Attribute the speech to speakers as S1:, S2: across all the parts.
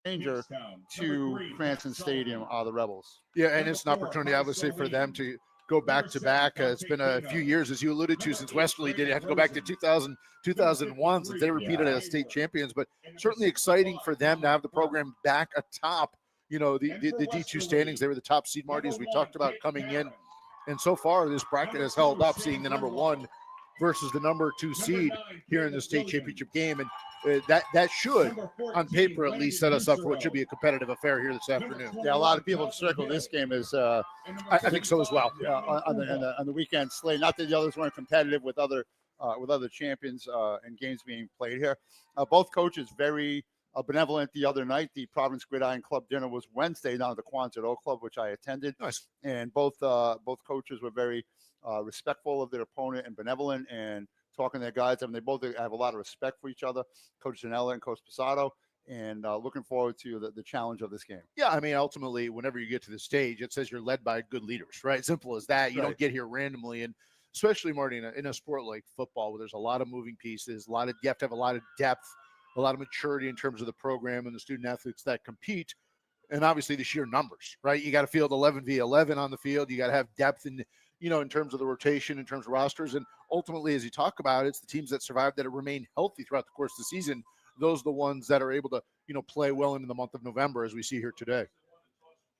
S1: stranger to Cranston Stadium are the Rebels.
S2: Yeah, and it's an opportunity, obviously, for them to go back to back. It's been a few years, as you alluded to, since Westerly did. You have to go back to 2000, 2001 since they repeated as state champions. But certainly exciting for them to have the program back atop, the D2 standings. They were the top seed, Marty, as we talked about coming in. And so far, this bracket has held up, seeing the number 1 versus the number 2 seed here in the state championship game. And that should, on paper at least, set us up for what should be a competitive affair here this afternoon.
S1: Yeah, a lot of people circle this game as
S2: I think so as well.
S1: on the weekend slate. Not that the others weren't competitive with other champions and games being played here. Both coaches very benevolent the other night. The Providence Gridiron Club dinner was Wednesday down at the Quonset Oak Club, which I attended.
S2: Nice.
S1: And both coaches were very respectful of their opponent and benevolent and talking to their guys. I mean, they both have a lot of respect for each other, Coach Zanella and Coach Posado, and looking forward to the challenge of this game.
S2: Yeah, I mean, ultimately, whenever you get to the stage, it says you're led by good leaders, right? Simple as that. You don't get here randomly. And especially, Marty, in a sport like football, where there's a lot of moving pieces, you have to have a lot of depth, a lot of maturity in terms of the program and the student athletes that compete. And obviously the sheer numbers, right? You got to field 11 v 11 on the field. You got to have depth in terms of the rotation, in terms of rosters. And ultimately, as you talk about, it's the teams that survive, that have remained healthy throughout the course of the season. Those are the ones that are able to, play well into the month of November, as we see here today.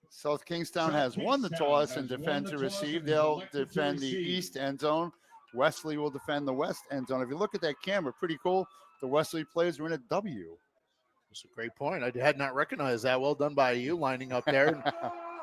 S1: South Kingstown has won the toss and defend to receive. They'll defend the east end zone. Wesley will defend the west end zone. If you look at that camera, pretty cool. The Wesley players are in a W.
S2: That's a great point. I had not recognized that. Well done by you lining up there. And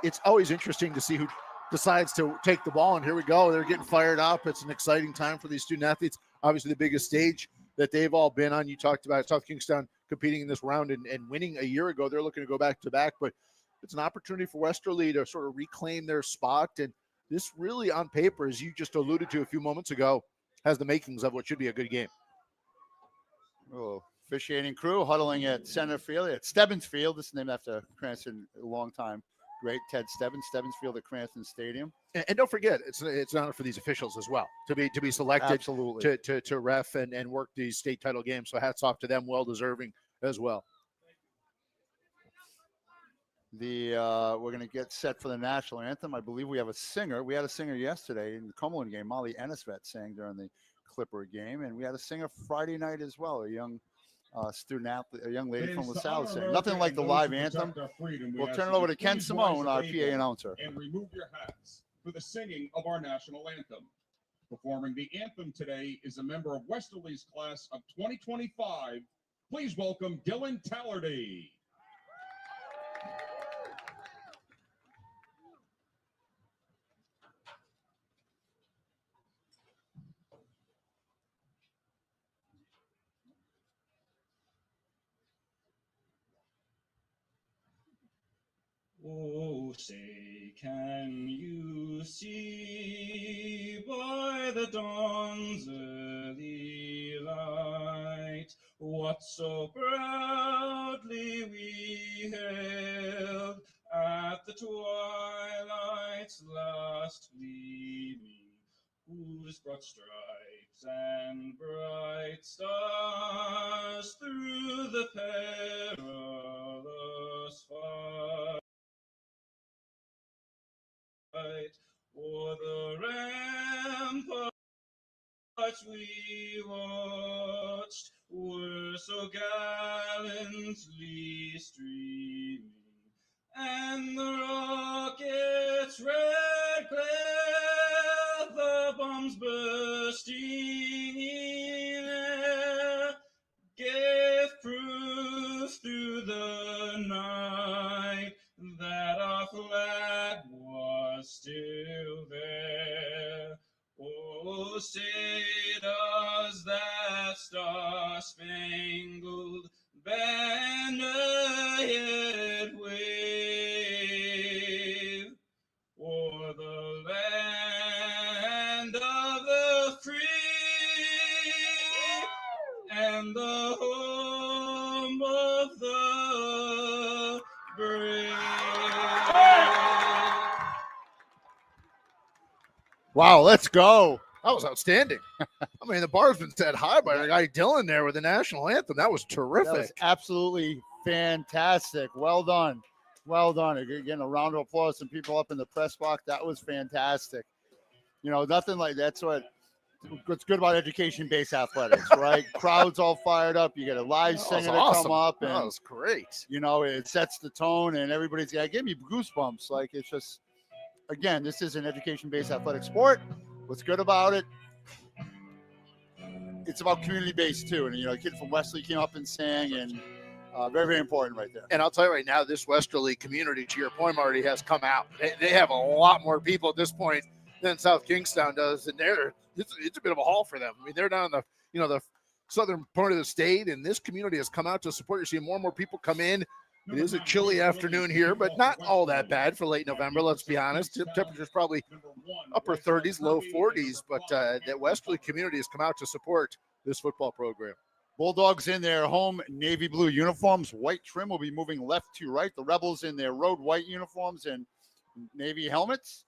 S2: it's always interesting to see who decides to take the ball. And here we go. They're getting fired up. It's an exciting time for these student athletes. Obviously, the biggest stage that they've all been on. You talked about South Kingstown competing in this round and winning a year ago. They're looking to go back to back, but it's an opportunity for Westerly to sort of reclaim their spot. And this really, on paper, as you just alluded to a few moments ago, has the makings of what should be a good game.
S1: Oh, officiating crew huddling at center field at Stebbins Field. This is named after Cranston, a long time great Ted Stebbins Field at Cranston Stadium.
S2: And don't forget, it's an honor for these officials as well to be selected.
S1: Absolutely.
S2: to ref and work these state title games. So hats off to them, well deserving as well.
S1: We're going to get set for the national anthem. I believe we have a singer. We had a singer yesterday in the Cumberland game. Molly Ennisvet sang during the Clipper game, and we had a singer Friday night as well. A young student athlete, a young lady from LaSalle saying nothing like the live anthem. We'll turn it over to Ken Simone, our PA announcer.
S3: And remove your hats for the singing of our national anthem. Performing the anthem today is a member of Westerly's class of 2025. Please welcome Dylan Tallardy.
S4: Oh, say, can you see by the dawn's early light what so proudly we hailed at the twilight's last gleaming, whose broad stripes and bright stars through the perilous fight o'er the ramparts we watched were so gallantly streaming, and the rocket's red glare, the bombs bursting in air, gave proof through the night that our flag was still there. Oh, say does that star-spangled banner yet wave o'er the land of the free and the home of the brave.
S2: Wow, let's go. That was outstanding. I mean, the bar's been set high by the guy Dylan there with the national anthem. That was terrific.
S1: That was absolutely fantastic. Well done. Well done. Again, a round of applause. Some people up in the press box. That was fantastic. You know, nothing like that's what's good about education-based athletics, right? Crowds all fired up. You get a live singer to come up, and
S2: that was great.
S1: you know, it sets the tone, and everybody's got give me goosebumps. Like, it's just, again, this is an education-based athletic sport. What's good about it? It's about community-based too, and you know, a kid from Wesley came up and sang, and very, very important right there.
S2: And I'll tell you right now, this Westerly community, to your point, Marty, has come out. They have a lot more people at this point than South Kingstown does, and it's a bit of a haul for them. I mean, they're down in the southern part of the state, and this community has come out to support. You're seeing more and more people come in. It is a chilly afternoon here, but not all that bad for late November, let's be honest. Temperature's probably upper 30s, low 40s, but that Westerly community has come out to support this football program.
S1: Bulldogs in their home navy blue uniforms. White trim will be moving left to right. The Rebels in their road white uniforms and navy helmets.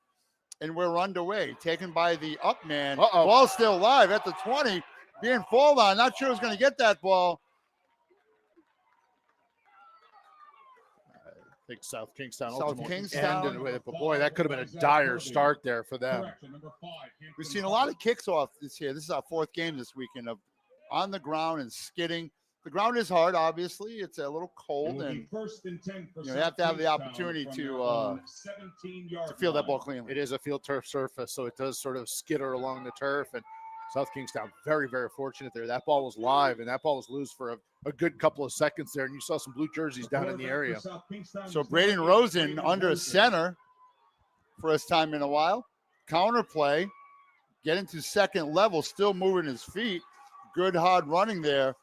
S1: And we're underway. Taken by the up man. Ball still live at the 20. Being fouled on. Not sure who's going to get that ball.
S2: I think South Kingstown
S1: ultimately
S2: ended with it, but boy, that could have been a dire start there for them.
S1: We've seen a lot of kicks off this year. This is our fourth game this weekend of on the ground and skidding. The ground is hard, obviously. It's a little cold, and you have to have the opportunity to feel that ball cleanly.
S2: It is a field turf surface, so it does sort of skitter along the turf, and South Kingstown very, very fortunate there. That ball was live, and that ball was loose for a good couple of seconds there, and you saw some blue jerseys down in the area.
S1: So Braden Rosen under center for his time in a while. Counter play, getting to second level, still moving his feet. Good hard running there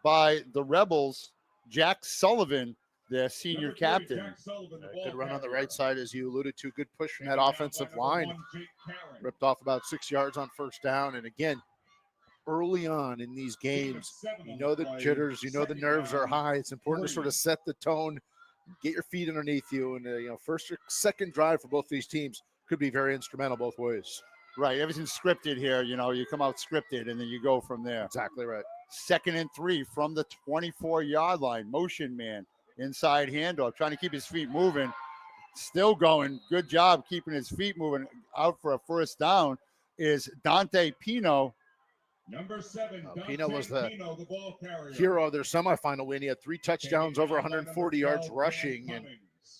S1: by the Rebels. Jack Sullivan, their senior captain.
S2: Good run on the right side, as you alluded to. Good push from that offensive line. Ripped off about 6 yards on first down. And again, early on in these games, you know the jitters, you know the nerves are high. It's important to sort of set the tone, get your feet underneath you. And, first or second drive for both these teams could be very instrumental both ways.
S1: Right, everything's scripted here. You know, you come out scripted, and then you go from there.
S2: Exactly right.
S1: 2nd and 3 from the 24-yard line. Motion man, inside handoff, trying to keep his feet moving. Still going. Good job keeping his feet moving. Out for a first down is Dante Pino.
S3: Number 7,
S2: Pino was the
S3: ball carrier.
S2: hero of their semifinal win. He had 3 touchdowns, over 140 yards rushing, and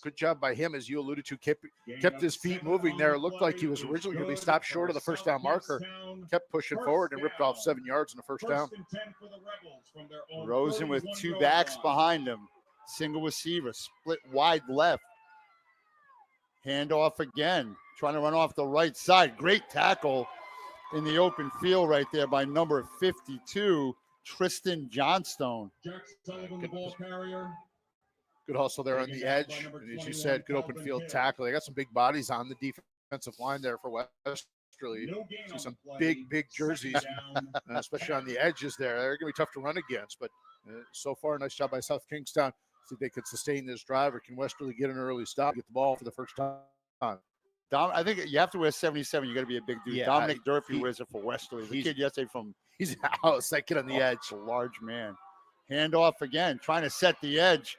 S2: good job by him, as you alluded to, kept his feet moving there. It looked like he was originally going to be stopped short of the first down marker, kept pushing forward and ripped off 7 yards in the first down.
S1: Rosen with 2 backs behind him. Single receiver, split wide left. Handoff again, trying to run off the right side. Great tackle in the open field right there by number 52, Tristan Johnstone.
S3: Jack Sullivan, the ball carrier.
S2: Good hustle there on the edge. And as you said, good open field tackle. They got some big bodies on the defensive line there for Westerly. See some big jerseys, especially on the edges there. They're going to be tough to run against. But so far, nice job by South Kingstown. See if they could sustain this drive, or can Westerly get an early stop, get the ball for the first time.
S1: I think you have to wear 77. You got to be a big dude.
S2: Yeah,
S1: Dominic Durfee wears it for Westerly. The kid yesterday
S2: he's a house. That kid on the edge.
S1: A large man. Handoff again, trying to set the edge.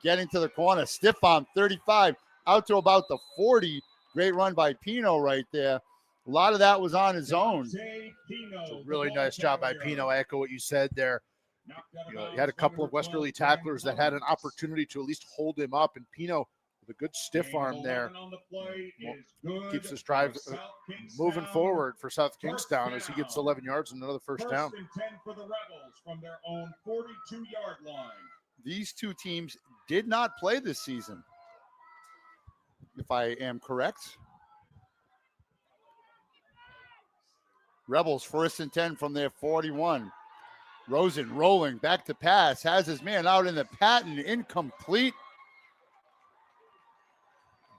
S1: Getting to the corner, stiff arm, 35, out to about the 40. Great run by Pino right there. A lot of that was on his own.
S2: It's a really nice job by Pino. I echo what you said there. He had a couple of Westerly tacklers that had an opportunity to at least hold him up, and Pino with a good stiff arm there keeps this drive moving forward for South Kingstown as he gets 11 yards and another first down.
S3: 1st and 10 for the Rebels from their own 42-yard line.
S1: These two teams did not play this season, if I am correct. Rebels 1st and 10 from their 41. Rosen rolling back to pass, has his man out in the patent, incomplete.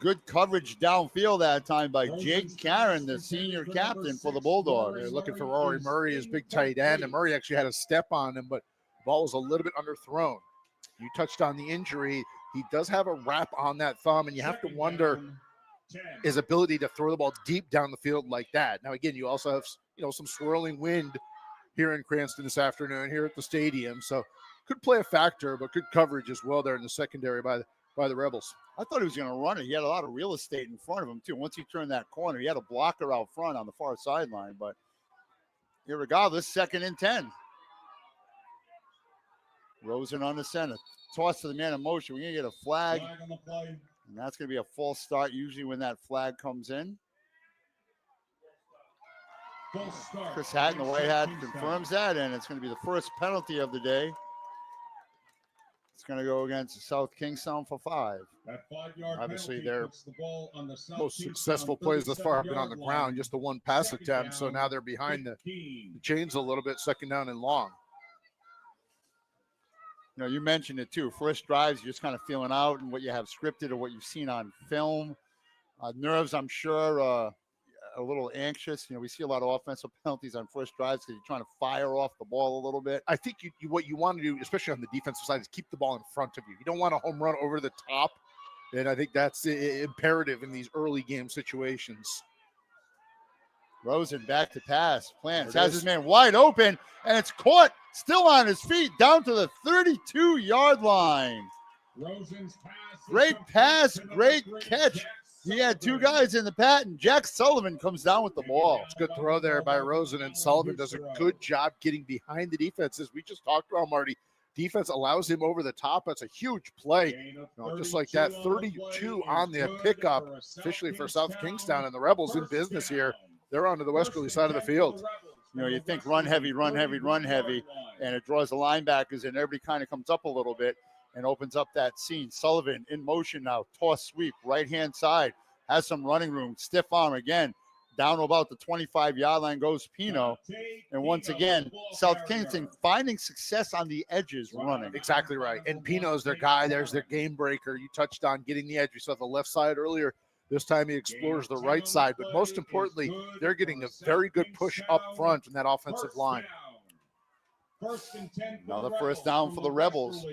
S1: Good coverage downfield that time by Jake Karen, the senior captain for the Bulldogs.
S2: They're looking for Rory Murray, his big tight end, and Murray actually had a step on him, but the ball was a little bit underthrown. You touched on the injury. He does have a wrap on that thumb, and you have to wonder his ability to throw the ball deep down the field like that. Now, again, you also have some swirling wind here in Cranston this afternoon, here at the stadium. So could play a factor, but good coverage as well there in the secondary by the Rebels.
S1: I thought he was going to run it. He had a lot of real estate in front of him, too. Once he turned that corner, he had a blocker out front on the far sideline. But irregardless, 2nd and 10. Rosen on the center. Toss to the man in motion. We're going to get a flag.
S3: On the play.
S1: And that's going to be a false start usually when that flag comes in.
S3: False start.
S1: Chris Hatton, the white hat, confirms that, and it's going to be the first penalty of the day. It's going to go against South Kingstown for 5.
S3: That 5-yard
S2: Obviously,
S3: penalty
S2: their
S3: puts the ball on the South
S2: most
S3: Kingstown
S2: successful plays thus far have been on the
S3: 37-yard
S2: ground,
S3: line.
S2: just the one pass
S3: Second
S2: attempt. So
S3: down,
S2: now they're behind the
S3: 15.
S2: chains a little bit, 2nd down and long.
S1: You know, you mentioned it too. First drives, you're just kind of feeling out and what you have scripted or what you've seen on film. Nerves, I'm sure, a little anxious. You know, we see a lot of offensive penalties on first drives because you're trying to fire off the ball a little bit.
S2: I think what you want to do, especially on the defensive side, is keep the ball in front of you. You don't want a home run over the top, and I think that's imperative in these early game situations.
S1: Rosen back to pass. Plants has his man wide open, and it's caught still on his feet down to the 32-yard line.
S3: Rosen's pass.
S1: Great pass, great catch. He had 2 guys in the pat, and Jack Sullivan comes down with the ball.
S2: It's a good throw there by Rosen, and Sullivan does a good job getting behind the defense. As we just talked about, Marty, defense allows him over the top. That's a huge play. Just like that, 32 on the pickup, officially for South Kingstown, and the Rebels in business here. They're onto the westerly side of the field.
S1: You know, you think run heavy, run heavy, run heavy, and it draws the linebackers, and everybody kind of comes up a little bit and opens up that scene. Sullivan in motion now, toss sweep, right-hand side, has some running room, stiff arm again, down to about the 25-yard line goes Pino. And once again, South Kingston finding success on the edges running.
S2: Exactly right. And Pino's their guy. There's their game breaker. You touched on getting the edge. We saw the left side earlier. This time he explores the right side. But most importantly, they're getting a very good push up front in that offensive line.
S1: Another first down for the Rebels.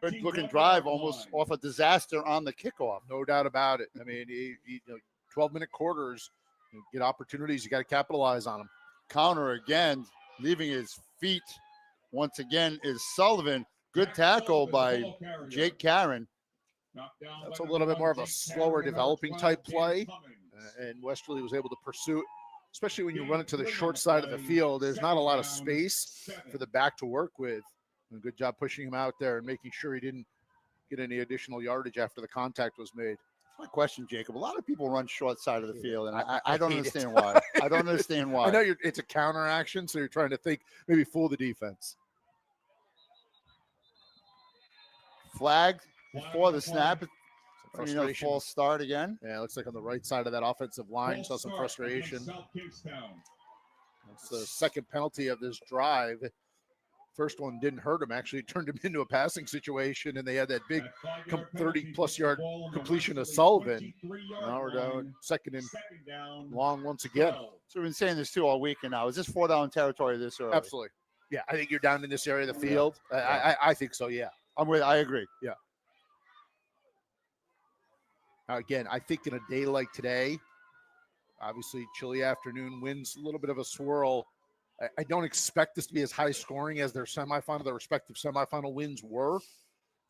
S1: Good looking drive, almost off a disaster on the kickoff.
S2: No doubt about it. I mean, 12-minute quarters, you get opportunities. You got to capitalize on them.
S1: Counter again, leaving his feet. Once again is Sullivan. Good tackle by Jake Karen.
S2: That's a little bit more of a slower developing type play. And Westerly was able to pursue it, especially when you run it to the short side of the field. There's not a lot of space for the back to work with. And good job pushing him out there and making sure he didn't get any additional yardage after the contact was made.
S1: My question, Jacob. A lot of people run short side of the field, and I don't understand why. I don't understand why.
S2: I know it's a counter action, so you're trying to think, maybe fool the defense.
S1: Flag before the snap. False start again.
S2: Yeah, it looks like on the right side of that offensive line, saw some frustration. That's the second penalty of this drive. First one didn't hurt him. Actually, it turned him into a passing situation, and they had that big 30-plus yard completion to Sullivan. Now we're down second and long once again.
S1: So we've been saying this too all weekend now. Is this 4-down territory this early?
S2: Absolutely. Yeah, I think you're down in this area of the field. Yeah. I think so, yeah.
S1: I agree.
S2: Yeah. Now, again, I think in a day like today, obviously chilly afternoon, winds a little bit of a swirl. I don't expect this to be as high scoring as their respective semifinal wins were.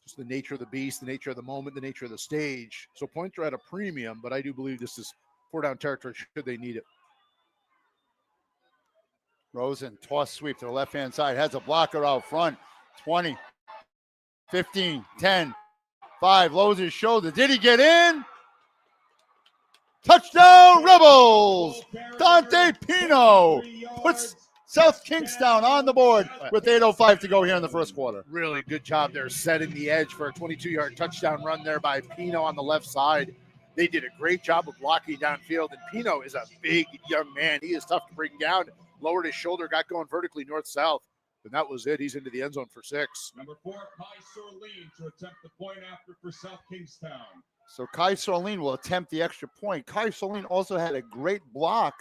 S2: Just the nature of the beast, the nature of the moment, the nature of the stage. So points are at a premium, but I do believe this is 4-down territory should they need it.
S1: Rosen, toss sweep to the left-hand side, has a blocker out front. 20, 15, 10, 5, lowers his shoulder. Did he get in? Touchdown, Rebels! Dante Pino puts South Kingstown on the board with 8:05 to go here in the first quarter.
S2: Really good job there setting the edge for a 22-yard touchdown run there by Pino on the left side. They did a great job of blocking downfield, and Pino is a big young man. He is tough to bring down. Lowered his shoulder, got going vertically north-south, and that was it. He's into the end zone for 6.
S3: Number 4, Kai Sorleen to attempt the point after for South Kingstown.
S1: So Kai Sorleen will attempt the extra point. Kai Sorleen also had a great block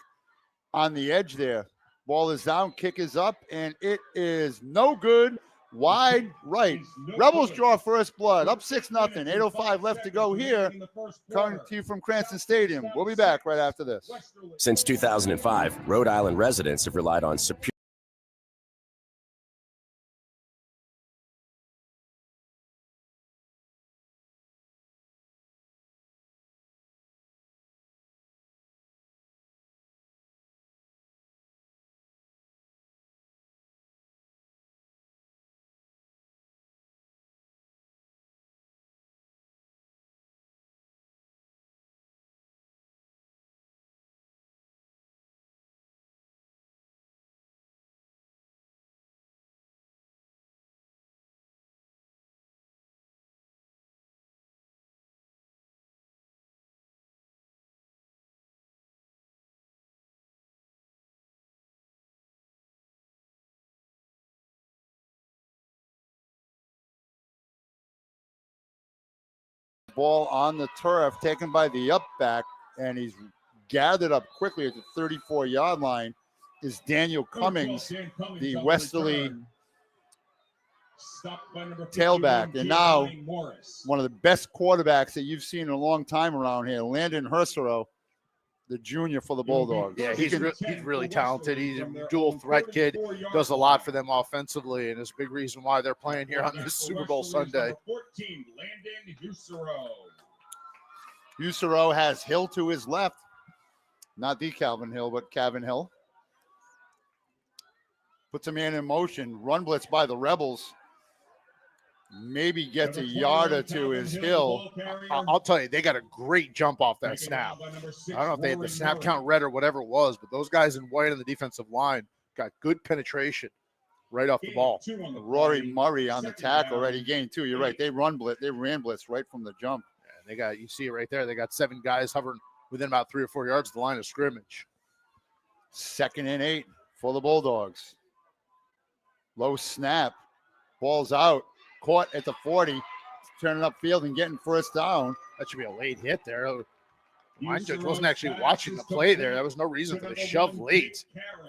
S1: on the edge there. Ball is down, kick is up, and it is no good. Wide right. Rebels draw first blood. Up 6-0. 8:05 left to go here. Coming to you from Cranston Stadium. We'll be back right after this.
S5: Since 2005, Rhode Island residents have relied on superior
S1: ball on the turf, taken by the up back, and he's gathered up quickly at the 34-yard line. Is Daniel Cummings, the Westerly tailback, and now one of the best quarterbacks that you've seen in a long time around here, Landon Hersero, the junior for the Bulldogs.
S2: Yeah, he's really talented. He's a dual threat kid, does a lot for them offensively, and is a big reason why they're playing here on this Super Bowl Sunday.
S3: 14, Landon
S1: Hersero has Hill to his left. Not the Calvin Hill, but Calvin Hill. Puts a man in motion. Run blitz by the Rebels. Maybe gets a yard or two is Hill.
S2: I'll tell you, they got a great jump off that snap. I don't know if they had the snap count read or whatever it was, but those guys in white on the defensive line got good penetration right off the ball.
S1: Rory Murray on the tackle, right? He gained 2. You're right. They ran blitz right from the jump.
S2: Yeah, you see it right there. They got 7 guys hovering within about 3 or 4 yards of the line of scrimmage.
S1: 2nd and 8 for the Bulldogs. Low snap. Ball's out. Caught at the 40. Turning upfield and getting first down.
S2: That should be a late hit there. The line judge wasn't actually watching the play there. There was no reason for the shove late.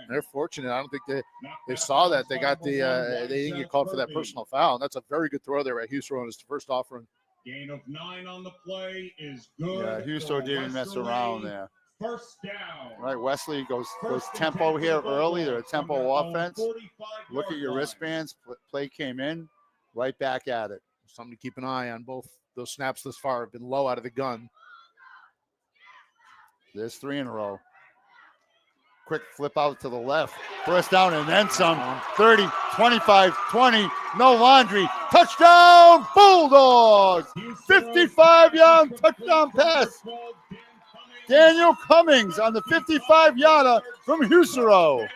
S2: They're fortunate. I don't think they saw that. They got they didn't get called for that personal foul. And that's a very good throw there at Houston on his first offering.
S3: Gain of 9 on the play is good.
S1: Yeah, Houston didn't mess around there.
S3: First down.
S1: Right, Wesley goes tempo here early. They're a tempo offense. Look at your wristbands. Play came in. Right back at it.
S2: Something to keep an eye on. Both those snaps this far have been low out of the gun.
S1: There's 3 in a row. Quick flip out to the left. First down and then some. 30, 25, 20. No laundry. Touchdown, Bulldogs. 55-yard touchdown pass. Daniel Cummings on the 55-yarder from Hersero.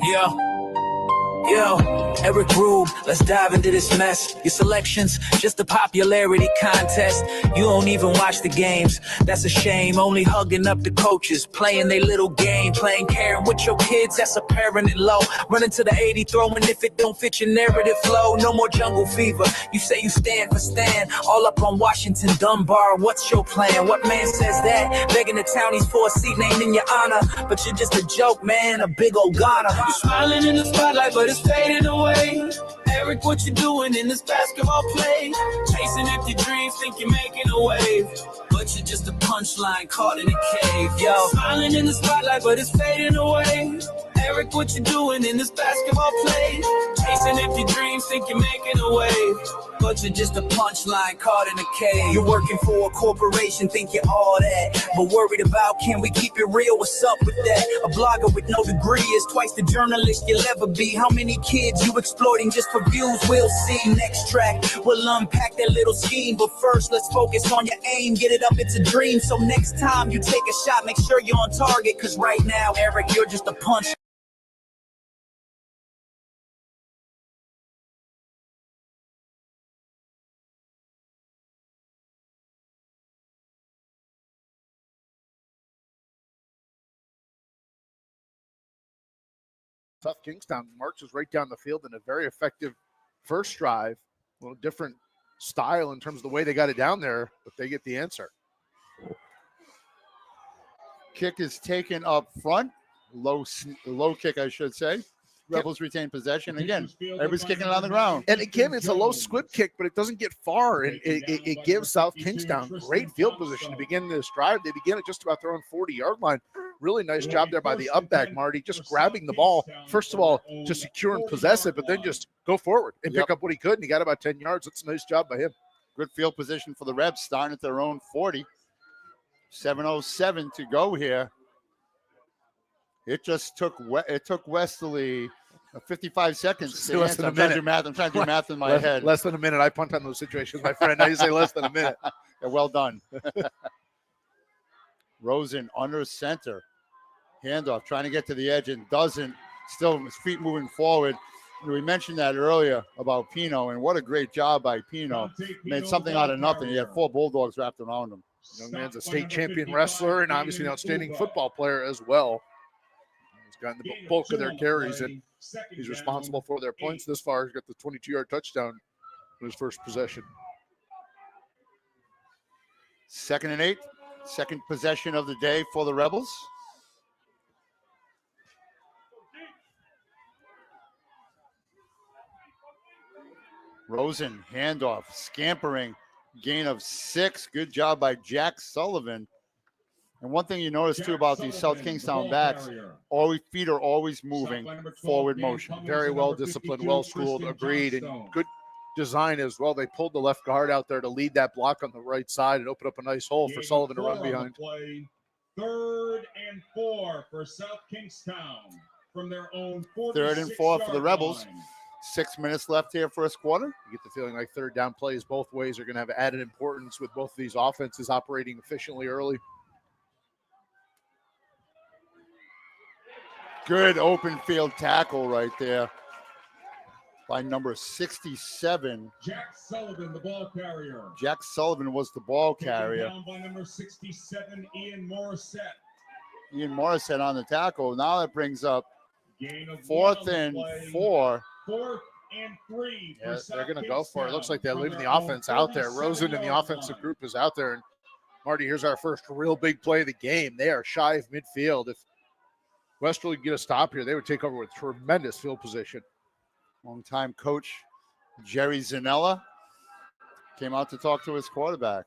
S1: Wow.
S6: Yo, Eric Rube, let's dive into this mess. Your selections, just a popularity contest. You don't even watch the games. That's a shame. Only hugging up the coaches, playing their little game, playing caring with your kids. That's a parent and low. Running to the 80, throwing if it don't fit your narrative flow. No more jungle fever. You say you stand for Stan. All up on Washington Dunbar. What's your plan? What man says that? Begging the townies for a seat named in your honor. But you're just a joke, man. A big old goner. You're smiling in the spotlight, but it's fading away. Eric, what you doing in this basketball play? Chasing empty dreams, think you're making a wave, but you're just a punchline caught in a cave. Yo, smiling in the spotlight, but it's fading away. Eric, what you doing in this basketball play? Chasing empty dreams, think you're making a wave, but you're just a punchline caught in a cave. You're working for a corporation, think you're all that, but worried about can we keep it real? What's up with that? A blogger with no degree is twice the journalist you'll ever be. How many kids you exploiting just for views? We'll see. Next track, we'll unpack that little scheme, but first let's focus on your aim. Get it up, it's a dream. So next time you take a shot, make sure you're on target, cause right now, Eric, you're just a punch.
S2: Tough Kingstown marches right down the field in a very effective first drive. A little different style in terms of the way they got it down there, but they get the answer.
S1: Kick is taken up front. Low kick, I should say. Rebels retain possession. Again, everybody's kicking it on the ground.
S2: And again, it's a low squib kick, but it doesn't get far, and it gives South Kingstown great field position to begin this drive. They begin at just about their own 40-yard line. Really nice job there by the up back, Marty, just grabbing the ball, first of all, to secure and possess it, but then just go forward and pick up what he could, and he got about 10 yards. That's a nice job by him.
S1: Good field position for the Rebs, starting at their own 40. 7:07 to go here. It took Westerly 55 seconds.
S2: Less than a minute.
S1: I'm trying to do math in my head.
S2: Less than a minute. I punt on those situations, my friend. Now you say less than a minute.
S1: Yeah, well done. Rosen under center. Handoff, trying to get to the edge and doesn't. Still his feet moving forward. We mentioned that earlier about Pino, and what a great job by Pino. Made something out of nothing. He had 4 Bulldogs wrapped around him.
S2: Young man's a state champion wrestler and obviously an outstanding football player as well. He's gotten the bulk of their carries, and he's responsible for their points this far. He's got the 22-yard touchdown in his first possession.
S1: 2nd and 8. Second possession of the day for the Rebels. Rosen, handoff, scampering, gain of 6. Good job by Jack Sullivan. And one thing you notice too about these South Kingstown backs, feet are always moving, forward motion.
S2: Very well disciplined, well schooled, agreed, and good design as well. They pulled the left guard out there to lead that block on the right side and open up a nice hole for Sullivan to run behind.
S3: 3rd and 4 for South Kingstown from their own
S1: 3rd and 4 for the Rebels. 6 minutes left here, first quarter.
S2: You get the feeling like third down plays both ways are going to have added importance with both of these offenses operating efficiently early.
S1: Good open field tackle right there by number 67.
S3: Jack Sullivan, the ball carrier.
S1: Jack Sullivan was the ball
S3: Taken
S1: carrier.
S3: down by number 67, Ian Morissette.
S1: Ian Morissette on the tackle. Now that brings up
S3: Gain of
S1: 4th
S3: 1 on
S1: and
S3: the play.
S1: 4.
S3: 4th and 3.
S2: Yeah,
S3: for
S2: they're going to
S3: South
S2: go for it. It looks like they're
S3: Kingstown
S2: leaving
S3: from
S2: the
S3: their own
S2: offense out there. Rosen and the
S3: 47-yard
S2: offensive
S3: line.
S2: group is out there. And Marty, here's our first real big play of the game. They are shy of midfield. If Westerly could get a stop here, they would take over with tremendous field position.
S1: Longtime coach Jerry Zanella came out to talk to his quarterback.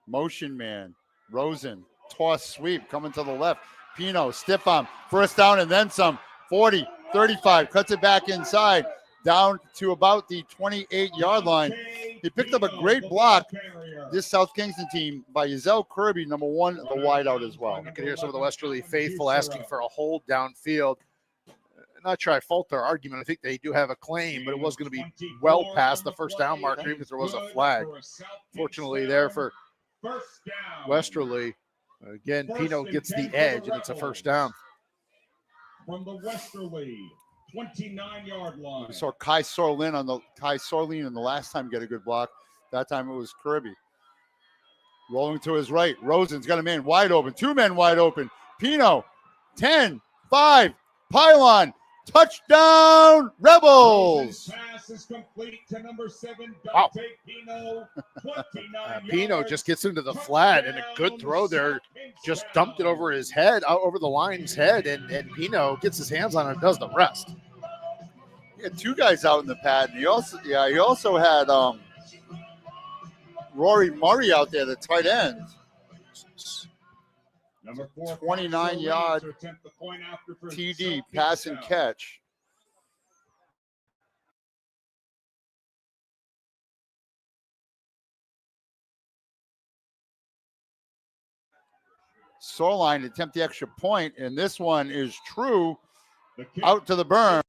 S1: Motion man, Rosen, toss sweep coming to the left. Pino, stiff arm, first down and then some. 40, 35, cuts it back inside, down to about the 28-yard line. He picked up a great block, this South Kingston team, by Yazell Kirby, number 1, the wideout as well.
S2: You can hear some of the Westerly faithful asking for a hold downfield. Not sure I fault their argument. I think they do have a claim, but it was going to be well past the first down marker, even if there was a flag. Fortunately there for Westerly. Again, Pino gets the edge, and it's a first down.
S3: From the Westerly 29-yard line.
S1: We saw Kai Sorlin on the last time get a good block. That time it was Kirby. Rolling to his right. Rosen's got a man wide open. 2 men wide open. Pino, 10, 5, pylon. Touchdown, Rebels!
S3: Pass is complete to number 7,
S2: Wow.
S3: Dante Pino. 29
S2: Pino
S3: yards.
S2: just gets into the flat, and a good throw there. Just dumped it over his head, over the line's head, and Pino gets his hands on it and does the rest.
S1: He had 2 guys out in the pad. And he also had Rory Murray out there, the tight end.
S3: Number 4,
S1: 29-yard
S3: to attempt the point after for
S1: TD,
S3: South
S1: pass and
S3: Kingstown.
S1: catch. Soreline attempt the extra point, and this one is true.
S3: The kick
S1: Out to the berm.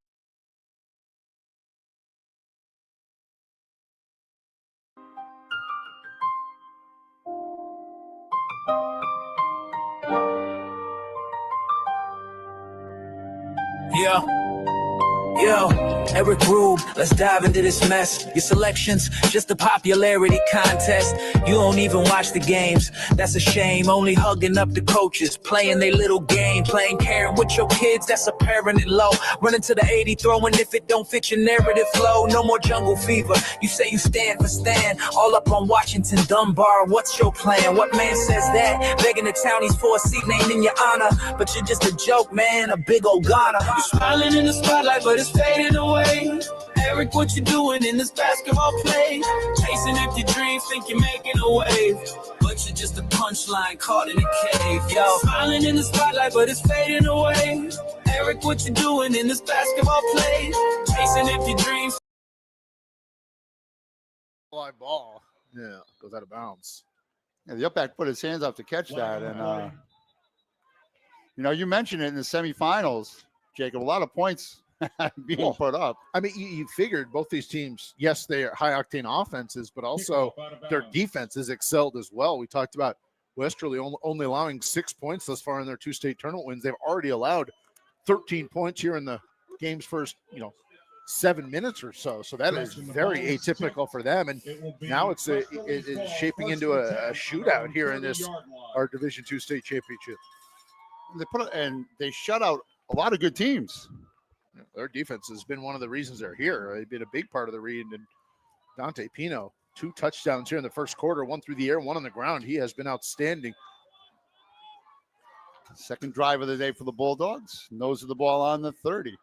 S6: Yo, Eric Rube, let's dive into this mess. Your selections, just a popularity contest. You don't even watch the games. That's a shame. Only hugging up the coaches, playing their little game, playing caring with your kids. That's a parent at low. Running to the 80, throwing if it don't fit your narrative flow. No more jungle fever. You say you stand for Stan. All up on Washington Dunbar. What's your plan? What man says that? Begging the townies for a seat named in your honor. But you're just a joke, man. A big old goner. You're smiling in the spotlight, but it's fading away. Eric, what you doing in this basketball play? Chasing empty dreams, think you're making a wave, but you're just a punchline caught in a cave. Yo, smiling in the spotlight, but it's fading away. Eric, what you doing in this basketball play? Chasing empty dreams.
S2: Fly ball. Yeah, goes out of bounds.
S1: Yeah, the up back put his hands up to catch that. And, you mentioned it in the semifinals, Jacob, a lot of points being put up.
S2: I mean, you figured both these teams, yes, they are high-octane offenses, but also their defenses excelled as well. We talked about Westerly only allowing 6 points thus far in their 2 state tournament wins. They've already allowed 13 points here in the game's first, 7 minutes or so. So that is very atypical for them. And now it's shaping into a shootout here in this our Division II state championship.
S1: They shut out a lot of good teams.
S2: Their defense has been one of the reasons they're here. They've been a big part of the reason. And Dante Pino, 2 touchdowns here in the first quarter, 1 through the air, 1 on the ground. He has been outstanding.
S1: Second drive of the day for the Bulldogs. Nose of the ball on the 30.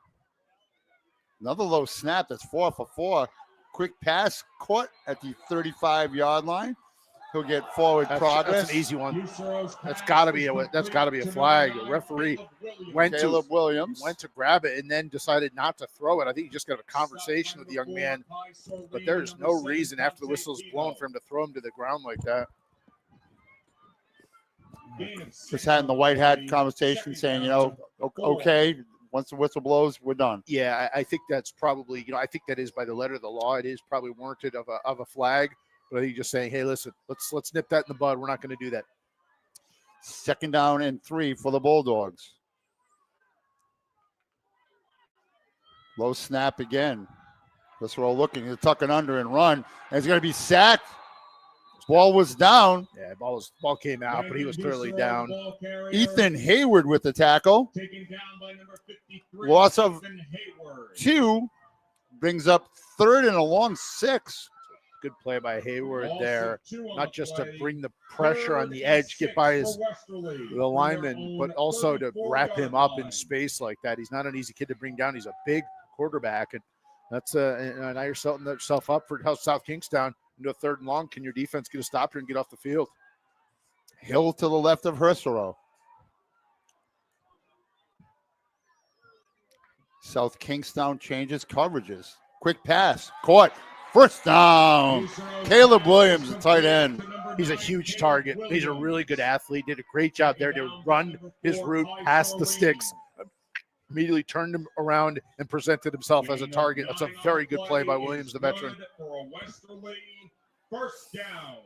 S1: Another low snap. That's 4 for 4. Quick pass caught at the 35-yard line. He'll get forward progress.
S2: That's an easy one. That's got to be a flag. The referee went to grab it and then decided not to throw it. I think he just got a conversation with the young man, but there's no reason after the whistle's blown for him to throw him to the ground like that.
S1: Just having the white hat conversation, saying, okay, once the whistle blows, we're done.
S2: Yeah, I think that's probably, I think that is by the letter of the law. It is probably warranted of a flag. But I think just saying, hey, listen, let's nip that in the bud. We're not going to do that.
S1: 2nd down and 3 for the Bulldogs. Low snap again. That's what we're looking. He's tucking under and run. And he's going to be sacked. Ball was down.
S2: Yeah, ball came out, but he was clearly down.
S1: Ethan Hayward with the tackle.
S3: Taken down by number 53.
S1: Loss of 2 brings up 3rd and a long 6.
S2: Good play by Hayward there, not just to bring the pressure on the edge, get by the lineman, but also to wrap him up in space like that. He's not an easy kid to bring down. He's a big quarterback, and that's now you're setting yourself up for South Kingstown into a 3rd and long. Can your defense get a stop here and get off the field?
S1: Hill to the left of Hersero. South Kingstown changes coverages. Quick pass, caught. First down. Caleb Williams, the tight end.
S2: He's a huge target. He's a really good athlete. Did a great job there to run his route past the sticks. Immediately turned him around and presented himself as a target. That's a very good play by Williams, the veteran.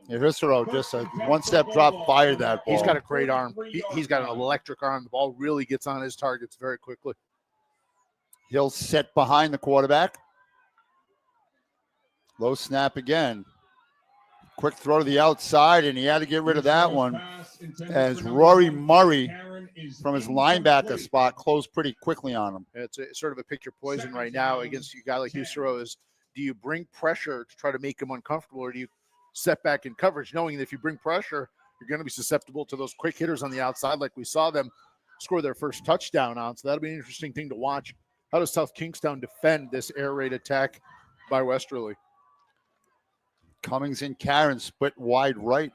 S1: Yeah, Hersero just a one-step drop, fired that ball.
S2: He's got a great arm. He's got an electric arm. The ball really gets on his targets very quickly.
S1: He'll set behind the quarterback. Low snap again. Quick throw to the outside, and he had to get rid of that one as Rory Murray from his linebacker spot closed pretty quickly on him.
S2: It's sort of a picture poison right now against a guy like Hersero is, do you bring pressure to try to make him uncomfortable, or do you set back in coverage knowing that if you bring pressure, you're going to be susceptible to those quick hitters on the outside like we saw them score their first touchdown on. So that'll be an interesting thing to watch. How does South Kingstown defend this air raid attack by Westerly?
S1: Cummings and Karen split wide right.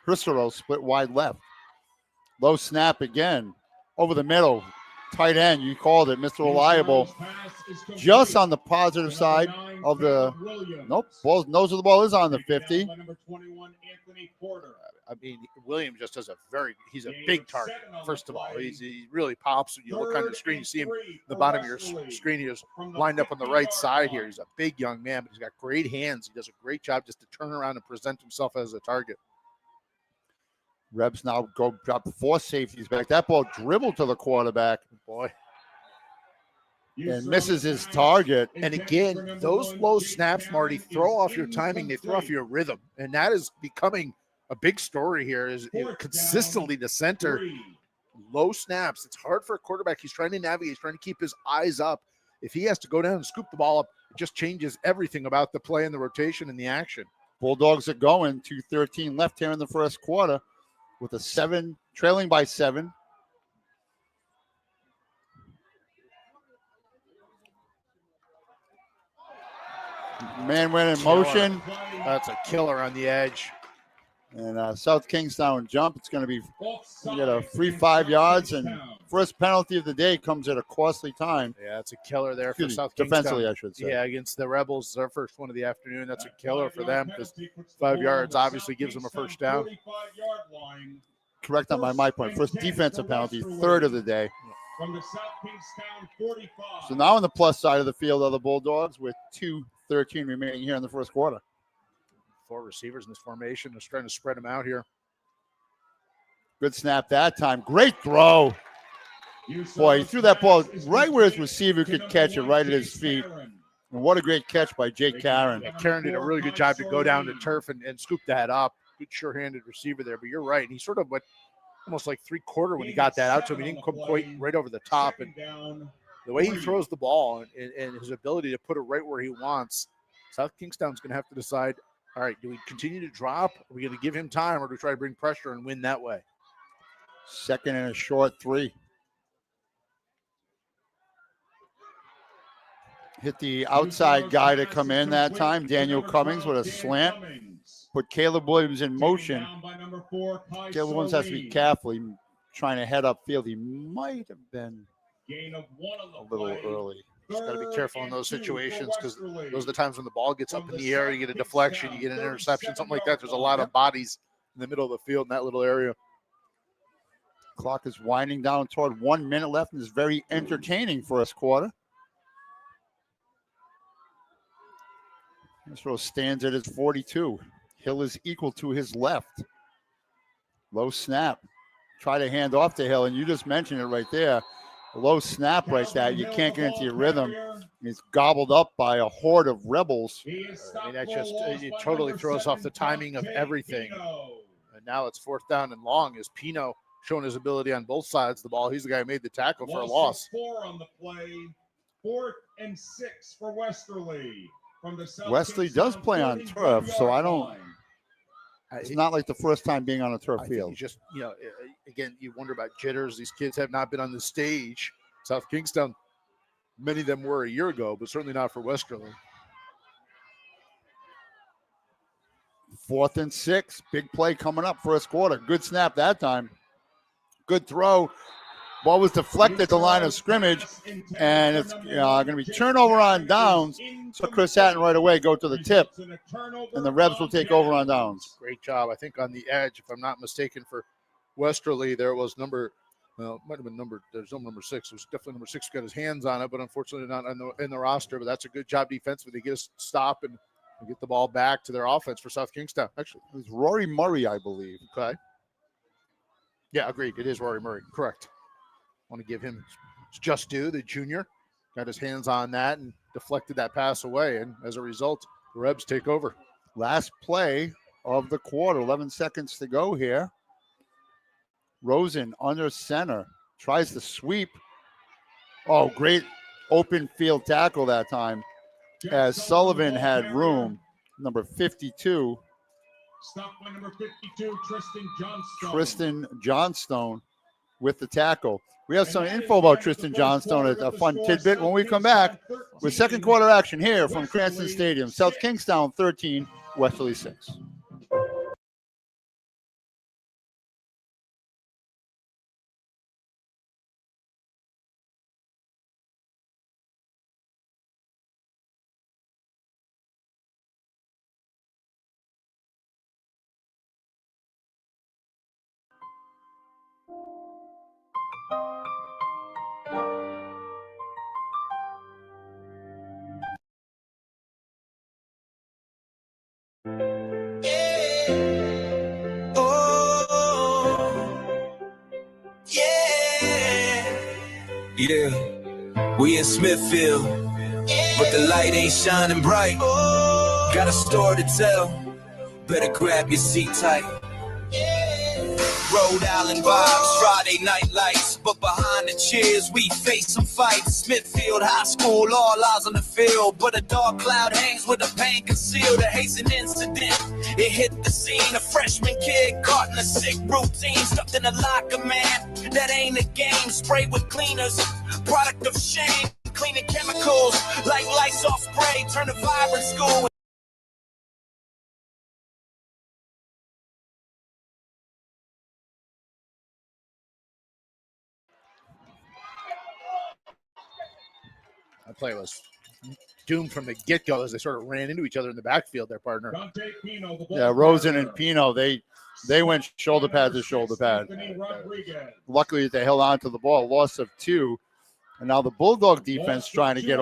S1: Hersero split wide left. Low snap again. Over the middle. Tight end, you called it, Mr. Reliable. Just on the positive side of the, nose of the ball is on the 50.
S2: I mean, Williams just does he's a big target, first of all. He really pops when you look on your screen. You see him the bottom of your screen. He's lined up on the right side here. He's a big young man, but he's got great hands. He does a great job just to turn around and present himself as a target.
S1: Rebs now go drop 4 safeties back. That ball dribbled to the quarterback.
S2: Boy.
S1: And misses his target.
S2: And again, those low snaps, Marty, throw off your timing. They throw off your rhythm. And that is becoming a big story here, is consistently the center. Low snaps. It's hard for a quarterback. He's trying to navigate. He's trying to keep his eyes up. If he has to go down and scoop the ball up, it just changes everything about the play and the rotation and the action.
S1: Bulldogs are going. 2:13 left here in the first quarter with trailing by 7. Man went in motion.
S2: That's a killer on the edge.
S1: And South Kingstown jump. It's going to be get a free 5 yards. And first penalty of the day comes at a costly time.
S2: Yeah, it's a killer there for South Kingstown.
S1: Defensively, I should say.
S2: Yeah, against the Rebels, their first one of the afternoon. That's a killer for them because 5 yards obviously gives them a first down.
S1: Correct on my point. First defensive penalty, 3rd of the day.
S3: From the South Kingstown 45.
S1: So now on the plus side of the field are the Bulldogs with 2:13 remaining here in the first quarter.
S2: 4 receivers in this formation. Just trying to spread them out here.
S1: Good snap that time. Great throw. Boy, he threw that ball right where his receiver could catch it, right at his feet. And what a great catch by Jake Karen.
S2: Yeah, Karen did a really good job to go down to turf and scoop that up. Good sure-handed receiver there, but you're right. He sort of went almost like three-quarter when he got that out to him. He didn't come quite right over the top. And the way he throws the ball and his ability to put it right where he wants, South Kingstown's going to have to decide, all right, do we continue to drop? Are we going to give him time, or do we try to bring pressure and win that way?
S1: Second and a short 3. Hit the outside guy to come in that time, Daniel Cummings with a slant. Put Caleb Williams in motion. Caleb Williams has to be careful. He's trying to head upfield. He might have been a little early.
S2: Just got to be careful in those situations, because those are the times when the ball gets up in the air, you get a deflection, you get an interception, something like that. There's a lot of bodies in the middle of the field in that little area.
S1: Clock is winding down toward 1 minute left, and it's very entertaining first quarter. This row stands at his 42. Hill is equal to his left. Low snap. Try to hand off to Hill, and you just mentioned it right there. A low snap right there. You can't get into your rhythm. He's gobbled up by a horde of rebels.
S2: I mean, it totally throws off the timing of everything. And now it's 4th down and long as Pino showing his ability on both sides of the ball. He's the guy who made the tackle for a loss.
S3: 4 on the play. 4th and 6 for Westerly.
S1: Wesley does play on turf, so I don't. It's not like the first time being on a turf field.
S2: You just, again, you wonder about jitters. These kids have not been on the stage. South Kingstown, many of them were a year ago, but certainly not for Westerly.
S1: 4th and 6. Big play coming up first quarter. Good snap that time. Good throw. Ball was deflected at the line of scrimmage, and it's going to be turnover on downs. So Chris Hatton right away go to the tip, and the Rebs will take over on downs.
S2: Great job. I think on the edge, if I'm not mistaken, for Westerly, there was there's no number 6. It was definitely number 6 got his hands on it, but unfortunately not in the roster. But that's a good job defensively. They get a stop and get the ball back to their offense for South Kingstown. Actually,
S1: it was Rory Murray, I believe.
S2: Okay. Yeah, agreed. It is Rory Murray. Correct. Want to give him just due. The junior got his hands on that and deflected that pass away. And as a result, the Rebs take over.
S1: Last play of the quarter. 11 seconds to go here. Rosen under center. Tries to sweep. Oh, great open field tackle that time. As Sullivan had room. Number 52.
S3: Stopped by number 52, Tristan Johnstone.
S1: Tristan Johnstone with the tackle. We have some info about Tristan Johnstone, a fun tidbit when we come back with second quarter action here from Cranston Stadium. South Kingstown 13, Westerly 6.
S6: Yeah, we in Smithfield, but the light ain't shining bright. Got a story to tell, better grab your seat tight. Rhode Island vibes, Friday night lights, but behind the cheers we face some fights. Smithfield High School, all eyes on the field, but a dark cloud hangs with a pain concealed. A hasten incident, it hit the scene. A freshman kid caught in a sick routine, stuffed in a locker, man. That ain't a game. Sprayed with cleaners, product of shame. Cleaning chemicals like Lysol spray. Turn a vibrant school.
S2: That play was doomed from the get-go as they sort of ran into each other in the backfield, their partner.
S1: Yeah, Rosen and Pino, they went shoulder pad to shoulder pad. Luckily, they held on to the ball. Loss of 2. And now the Bulldog defense trying to get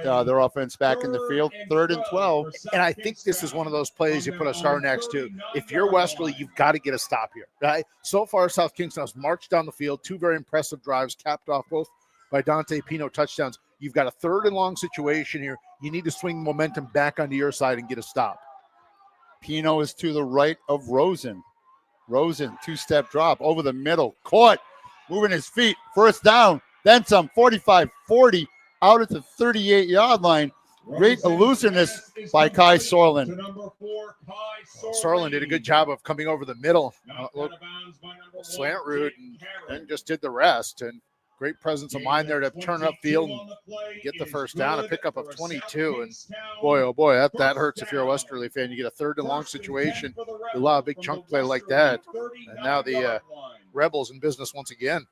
S1: their offense back in the field. 3rd and 12.
S2: And I think this is one of those plays you put a star next to. If you're Westerly, you've got to get a stop here. Right? So far, South Kingston has marched down the field. 2 very impressive drives, capped off both by Dante Pino touchdowns. You've got a 3rd and long situation here. You need to swing momentum back onto your side and get a stop.
S1: Pino is to the right of Rosen. Rosen, 2-step drop over the middle. Caught, moving his feet. 1st down. Then some, 45-40 out at the 38-yard line. Great elusiveness by Kai Sorlin.
S2: Sorlin did a good job of coming over the middle. Slant route and just did the rest. And great presence of mind there to turn upfield and get the 1st down, a pickup of 22. And boy, oh boy, that hurts if you're a Westerly fan. You get a 3rd and long situation. You allow a big chunk play like that. And now the Rebels in business once again.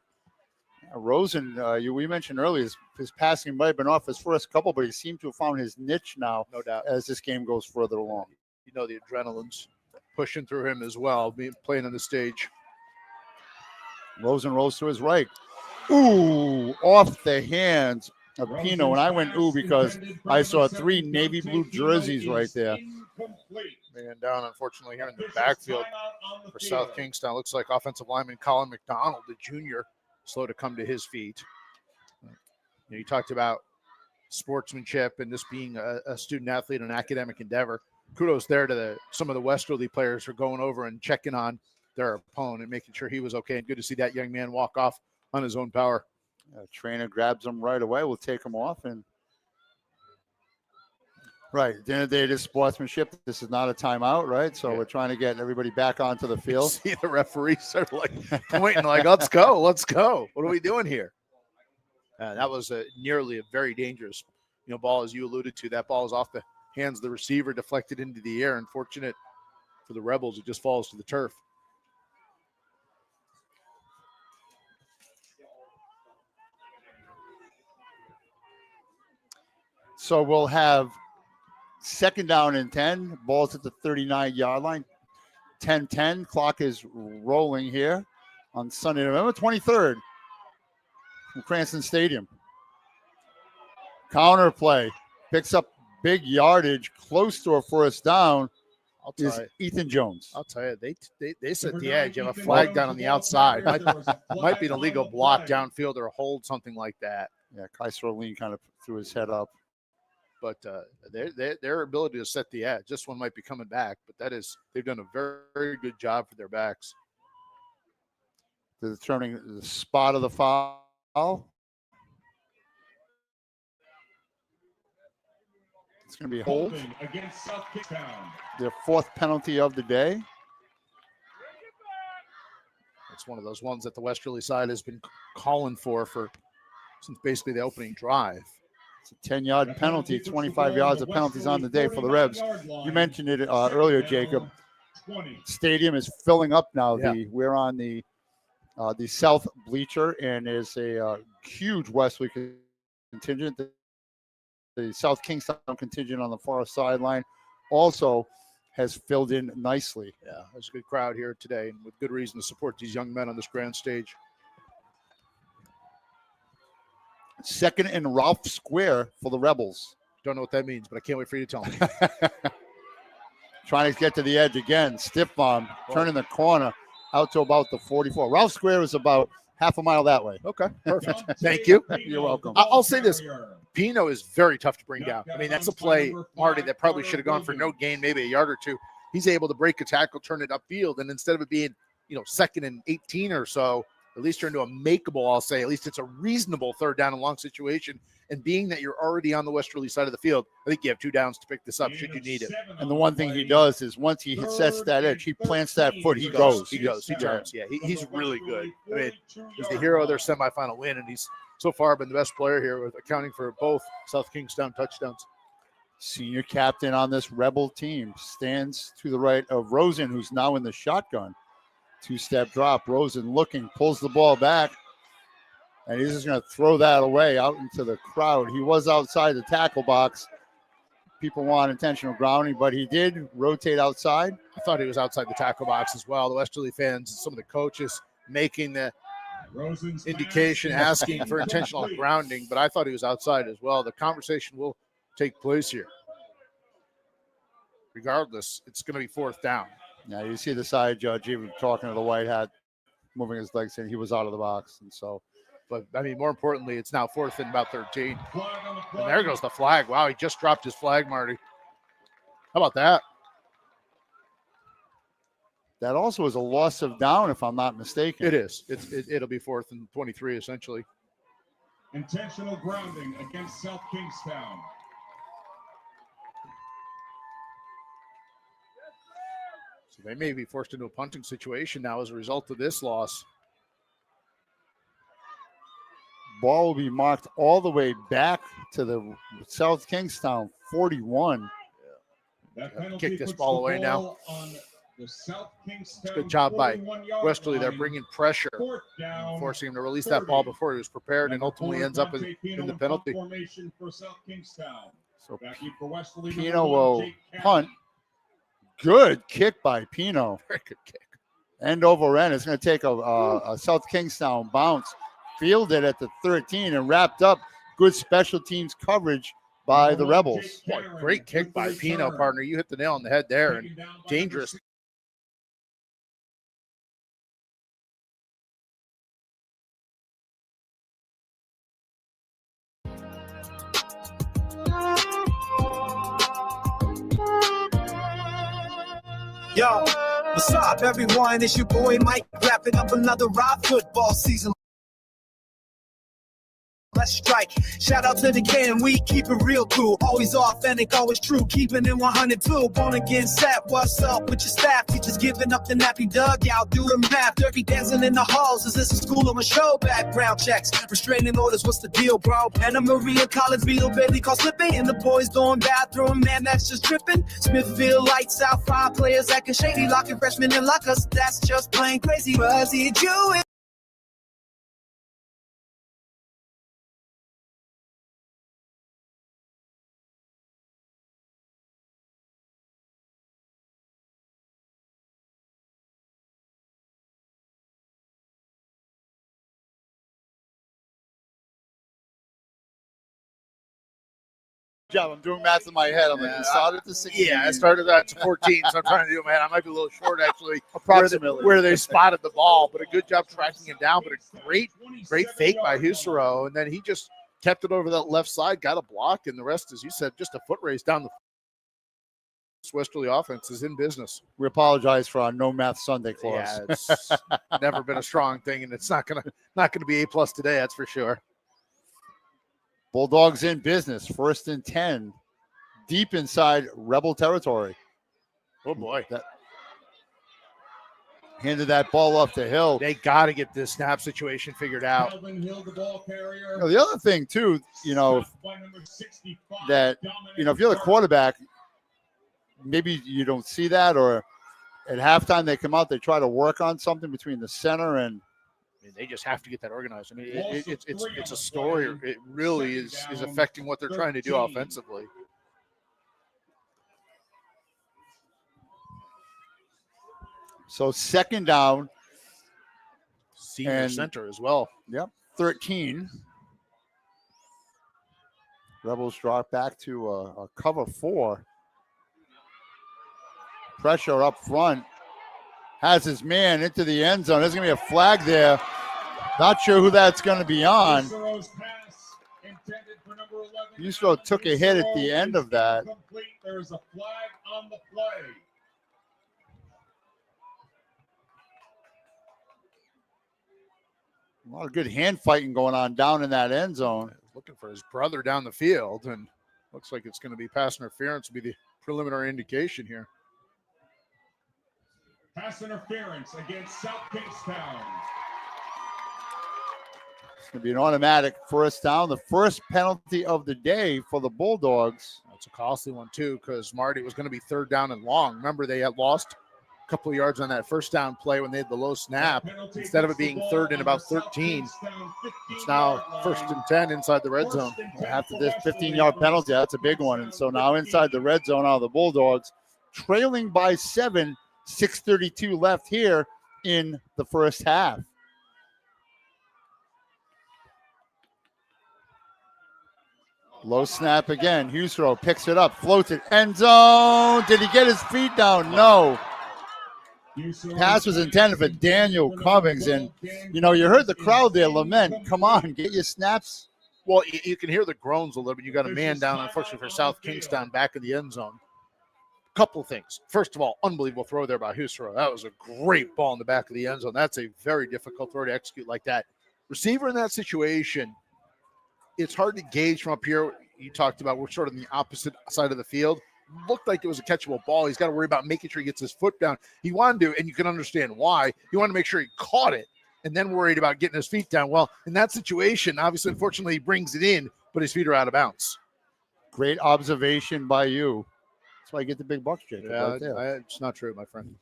S1: Rosen, we mentioned earlier, his passing might have been off his first couple, but he seemed to have found his niche now,
S2: no doubt,
S1: as this game goes further along.
S2: You know, the adrenaline's pushing through him as well, playing on the stage.
S1: Rosen rolls to his right. Ooh, off the hands of Pino. And I went ooh because I saw 3 navy blue jerseys right there.
S2: Man down, unfortunately, here in the backfield for South Kingston. Looks like offensive lineman Colin McDonald, the junior, slow to come to his feet. You talked about sportsmanship and this being a student athlete, an academic endeavor. Kudos there to some of the Westerly players for going over and checking on their opponent and making sure he was okay. And good to see that young man walk off on his own power.
S1: Trainer grabs him right away. We'll take him off. And right, at the end of the day, it is sportsmanship. This is not a timeout, right? So we're trying to get everybody back onto the field.
S2: See the referees are like pointing, like, let's go. What are we doing here? That was nearly a very dangerous, ball, as you alluded to. That ball is off the hands of the receiver, deflected into the air. Unfortunate for the Rebels, it just falls to the turf.
S1: So we'll have 2nd down and 10. Ball's at the 39-yard line. 10-10. Clock is rolling here on Sunday, November 23rd from Cranston Stadium. Counter play. Picks up big yardage close to a 1st down. Is Ethan Jones.
S2: I'll tell you, they set the edge. You have a flag down on the outside. Might be an illegal block downfield or a hold, something like that.
S1: Yeah, Kai Sorlin kind of threw his head up.
S2: But their ability to set the edge, this one might be coming back, but they've done a very, very good job for their backs.
S1: They're determining the spot of the foul. It's going to be a hold. Their 4th penalty of the day.
S2: It's one of those ones that the Westerly side has been calling for since basically the opening drive.
S1: It's a 10-yard penalty, 25 yards of penalties on the day for the Rebs. You mentioned it earlier, Jacob. Stadium is filling up now.
S2: Yeah.
S1: We're on the south bleacher, and there's a huge Westerly contingent. The South Kingston contingent on the far sideline also has filled in nicely.
S2: Yeah, there's a good crowd here today, and with good reason to support these young men on this grand stage.
S1: 2nd and Ralph Square for the Rebels.
S2: Don't know what that means, but I can't wait for you to tell me.
S1: Trying to get to the edge again. Stiff bomb, turning the corner out to about the 44. Ralph Square is about half a mile that way.
S2: Okay, perfect. Thank you.
S1: You're welcome.
S2: I'll say this. Pino is very tough to bring down. I mean, that's a play, Marty, that probably should have gone for no gain, maybe a yard or two. He's able to break a tackle, turn it upfield, and instead of it being, 2nd and 18 or so, at least turn into a makeable, I'll say. At least it's a reasonable 3rd down and long situation. And being that you're already on the Westerly side of the field, I think you have 2 downs to pick this up should you need it.
S1: And the one thing he does is once he sets that edge, he plants that foot, he goes.
S2: He turns. Yeah, he's really good. I mean, he's the hero of their semifinal win, and he's so far been the best player here, with accounting for both South Kingston touchdowns.
S1: Senior captain on this Rebel team stands to the right of Rosen, who's now in the shotgun. 2-step drop. Rosen looking, pulls the ball back, and he's just going to throw that away out into the crowd. He was outside the tackle box. People want intentional grounding, but he did rotate outside.
S2: I thought he was outside the tackle box as well. The Westerly fans, some of the coaches making the indication asking for intentional grounding, but I thought he was outside as well. The conversation will take place here. Regardless, it's going to be fourth down.
S1: Yeah, you see the side judge even talking to the white hat, moving his legs, saying he was out of the box. And so,
S2: but I mean, more importantly, it's now fourth and about 13. And there goes the flag. Wow, he just dropped his flag, Marty. How about that?
S1: That also is a loss of down, if I'm not mistaken.
S2: It is. It'll be fourth and 23, essentially.
S3: Intentional grounding against South Kingstown.
S2: So they may be forced into a punting situation now as a result of this loss.
S1: Ball will be marked all the way back to the South Kingstown 41.
S2: Kick this ball away now. It's a good job by Westerly. They're bringing pressure, forcing him to release that ball before he was prepared, and ultimately ends up in the penalty.
S1: So Pino will punt. Good kick by Pino.
S2: Very good kick.
S1: End over end. It's going to take a South Kingstown bounce. Fielded at the 13 and wrapped up. Good special teams coverage by the Rebels.
S2: Boy, great kick by Pino, partner. You hit the nail on the head there, and dangerous.
S6: Yo, what's up, everyone? It's your boy Mike, wrapping up another Rob football season. Let's strike. Shout out to the can, we keep it real cool. Always authentic, always true, keeping it 102. Born again set, what's up with your staff? Teachers giving up the nappy dugout, doing math. Dirty dancing in the halls, is this a school or a show? Background checks, restraining orders, what's the deal, bro? Anna Maria Collins, Beetle, Bailey, call slipping. And the boys doing bathroom, man, that's just tripping. Smithfield, lights out, 5 players acting shady, locking freshmen in lockers. That's just plain crazy. Was it you?
S1: Job. I'm doing math in my head. I'm like, it started at the 16.
S2: Yeah, I started at 14, so I'm trying to do it, man. I might be a little short, actually,
S1: Approximately.
S2: where they spotted the ball, but a good job tracking him down, but a great fake by Husero, and then he just kept it over that left side, got a block, and the rest, as you said, just a foot race down the Westerly offense is in business.
S1: We apologize for our no math Sunday clause.
S2: Yeah, it's never been a strong thing, and it's not gonna be A+ today, that's for sure.
S1: Bulldogs in business, 1st and 10, deep inside Rebel territory.
S2: Oh, boy.
S1: Handed that ball up to Hill.
S2: They got to get this snap situation figured out.
S1: The other thing, too, that, if you're the quarterback, maybe you don't see that, or at halftime they come out, they try to work on something between the center and
S2: they just have to get that organized. I mean, it's a story. It really is affecting what they're trying to do offensively.
S1: So 2nd down.
S2: Senior center as well.
S1: Yep, 13. Rebels drop back to a cover 4. Pressure up front. Has his man into the end zone. There's going to be a flag there. Not sure who that's going to be on. Husero took a hit at the end of that.
S3: There's a flag on the play.
S1: A lot of good hand fighting going on down in that end zone.
S2: Looking for his brother down the field, and looks like it's going to be pass interference will be the preliminary indication here.
S3: Pass interference against South Kingstown.
S1: It's going to be an automatic 1st down. The first penalty of the day for the Bulldogs.
S2: That's a costly one, too, because Marty was going to be 3rd down and long. Remember, they had lost a couple of yards on that 1st down play when they had the low snap. Instead of it being 3rd and about 13, it's now 1st and 10 inside the red zone.
S1: After this 15-yard penalty, that's a big one. And so now inside the red zone are the Bulldogs, trailing by 7, 6:32 left here in the first half. Low snap again. Husro picks it up, floats it, end zone. Did he get his feet down? No. Pass was intended for Daniel Cummings, and you heard the crowd there lament. Come on, get your snaps.
S2: Well, you can hear the groans a little bit. You got a man down, unfortunately, for South Kingstown back in the end zone. Couple of things. First of all, unbelievable throw there by Husro. That was a great ball in the back of the end zone. That's a very difficult throw to execute like that. Receiver in that situation, it's hard to gauge from up here. You talked about we're sort of on the opposite side of the field. Looked like it was a catchable ball. He's got to worry about making sure he gets his foot down. He wanted to, and you can understand why. He wanted to make sure he caught it and then worried about getting his feet down. Well, in that situation, obviously, unfortunately, he brings it in, but his feet are out of bounds.
S1: Great observation by you. That's why I get the big bucks, Jacob.
S2: Yeah,
S1: right there.
S2: it's not true, my friend.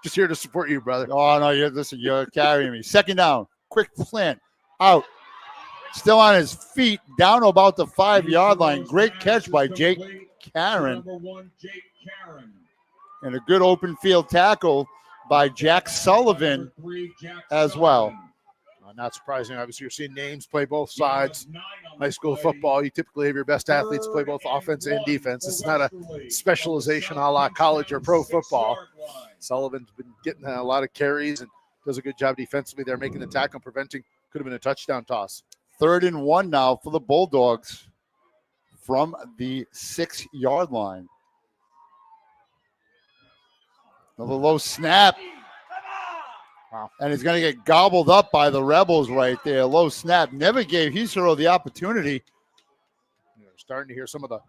S2: Just here to support you, brother.
S1: Oh, no, you're carrying me. Second down. Quick plant. Out. Still on his feet. Down about the 5-yard line. Great catch by Jake Karen. And a good open field tackle by Jack Sullivan as well.
S2: Not surprising. Obviously, you're seeing names play both sides. High school football, you typically have your best athletes play both offense and defense. It's not a specialization a la college or pro football. Sullivan's been getting a lot of carries and does a good job defensively there, making the tackle, preventing. Could have been a touchdown toss.
S1: 3rd and 1 now for the Bulldogs from the 6-yard line. Another low snap. Wow. And he's going to get gobbled up by the Rebels right there. Low snap. Never gave Husro the opportunity.
S2: We're starting to hear some of the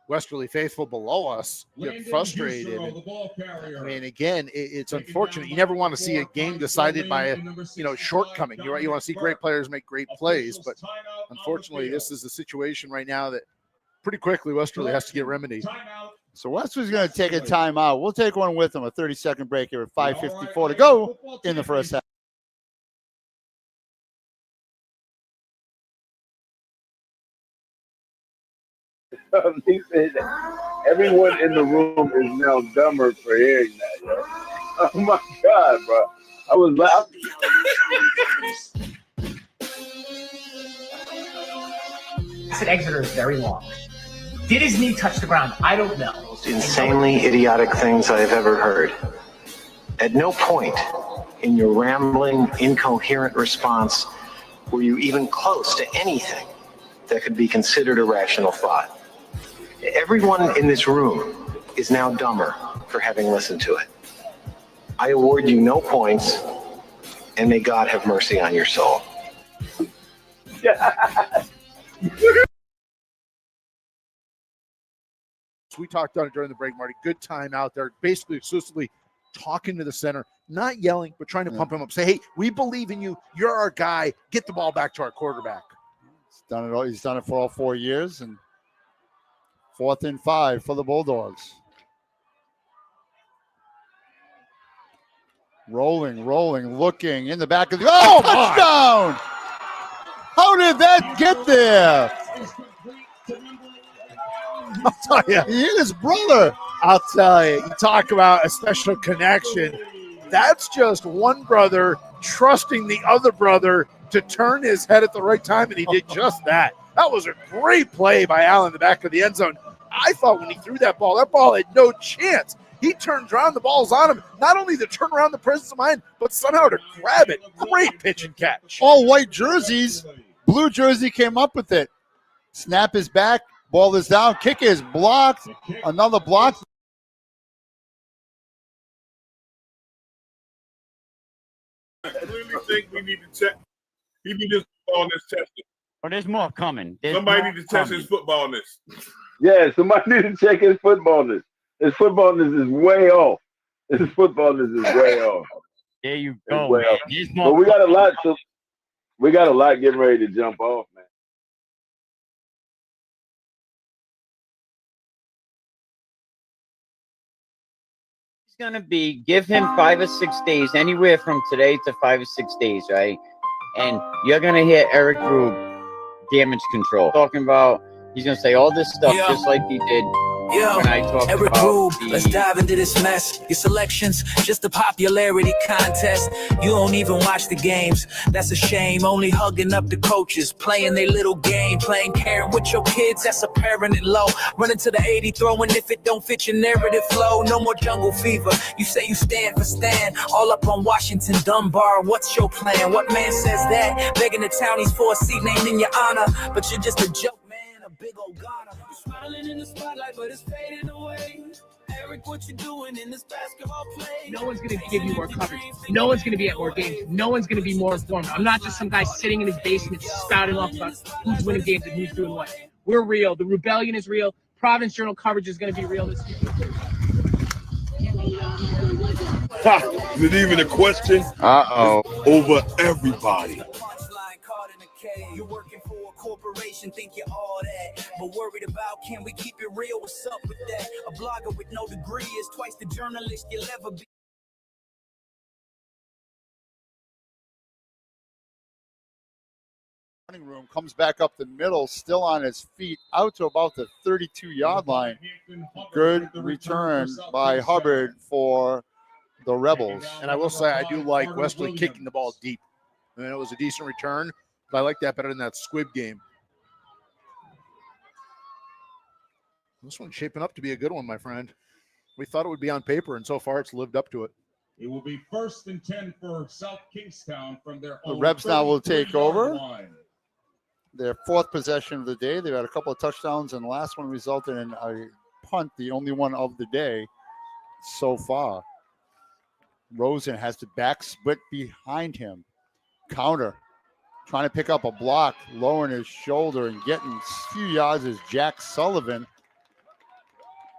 S2: Westerly faithful below us get frustrated. I mean, again, it's unfortunate. You never want to see a game decided by a shortcoming. You want to see great players make great plays, but unfortunately, this is a situation right now that pretty quickly Westerly has to get remedied.
S1: So Westerly's going to take a timeout. We'll take one with them. A 30-second break here at 5:54 to go in the first half.
S7: He said everyone in the room is now dumber for hearing that. Yo. Oh my God, bro! I was laughing.
S8: Exit Exeter is very long. Did his knee touch the ground? I don't know.
S9: Most insanely idiotic things I've ever heard. At no point in your rambling, incoherent response were you even close to anything that could be considered a rational thought. Everyone in this room is now dumber for having listened to it. I award you no points, and may God have mercy on your soul.
S2: We talked on it during the break, Marty. Good time out there, basically exclusively talking to the center, not yelling, but trying to pump him up. Say, hey, we believe in you. You're our guy. Get the ball back to our quarterback.
S1: He's done it all. He's done it for all 4 years, and 4th and 5 for the Bulldogs. Rolling, looking in the back of the touchdown! How did that get there?
S2: I'll tell you.
S1: He hit his brother.
S2: I'll tell you. You talk about a special connection. That's just one brother trusting the other brother to turn his head at the right time, and he did just that. That was a great play by Allen in the back of the end zone. I thought when he threw that ball had no chance. He turns around, the ball's on him. Not only to turn around the presence of mind, but somehow to grab it. Great pitch and catch.
S1: All white jerseys. Blue jersey came up with it. Snap is back. Ball is down. Kick is blocked. Another block.
S10: I really think we need to check. He need his footballness tested.
S11: Oh, there's more coming.
S10: Somebody need to test his footballness.
S7: Yeah, somebody need to check his footballness. His footballness is way off. His footballness is way off.
S11: There you go.
S7: But we got a lot. So we got a lot getting ready to jump off, man.
S11: It's going to be, give him 5 or 6 days, anywhere from today to 5 or 6 days, right? And you're going to hear Eric Rube, damage control. Talking about, he's going to say all this stuff just like he did
S6: Yo,
S11: when I talked
S6: Eric
S11: about
S6: Rube, let's dive into this mess. Your selections, just a popularity contest. You don't even watch the games. That's a shame. Only hugging up the coaches, playing their little game, playing caring with your kids. That's a parent at low. Running to the 80, throwing if it don't fit your narrative flow. No more jungle fever. You say you stand for Stan. All up on Washington Dunbar. What's your plan? What man says that? Begging the townies for a seat named in your honor, but you're just a joke, man. A big old goner. Smiling in the spotlight, but it's fading away. Eric, what you doing in this basketball play?
S8: No one's going to give you more coverage. No one's going to be at more games. No one's going to be more informed. I'm not just some guy sitting in his basement spouting off about who's winning games and who's doing what. We're real. The rebellion is real. Providence Journal coverage is going to be real this week.
S10: Is it even a question?
S11: Uh-oh.
S10: It's over everybody.
S6: You're working for a corporation, think you're all that, but worried about can we keep it real? What's up with that? A blogger with no degree is twice the journalist you'll ever be.
S1: Running room comes back up the middle, still on his feet, out to about the 32-yard line. Good return by Hubbard for the Rebels.
S2: And I will say, I do like Wesley kicking the ball deep. I mean, it was a decent return, but I like that better than that squib game. This one's shaping up to be a good one, my friend. We thought it would be on paper, and so far it's lived up to it.
S3: It will be 1st and 10 for South Kingstown from their
S1: The
S3: own
S1: Rebs now will take
S3: 33-yard
S1: over.
S3: line.
S1: Their 4th possession of the day. They've had a couple of touchdowns, and the last one resulted in a punt, the only one of the day so far. Rosen has the back split behind him. Counter, trying to pick up a block, lowering his shoulder and getting a few yards is Jack Sullivan.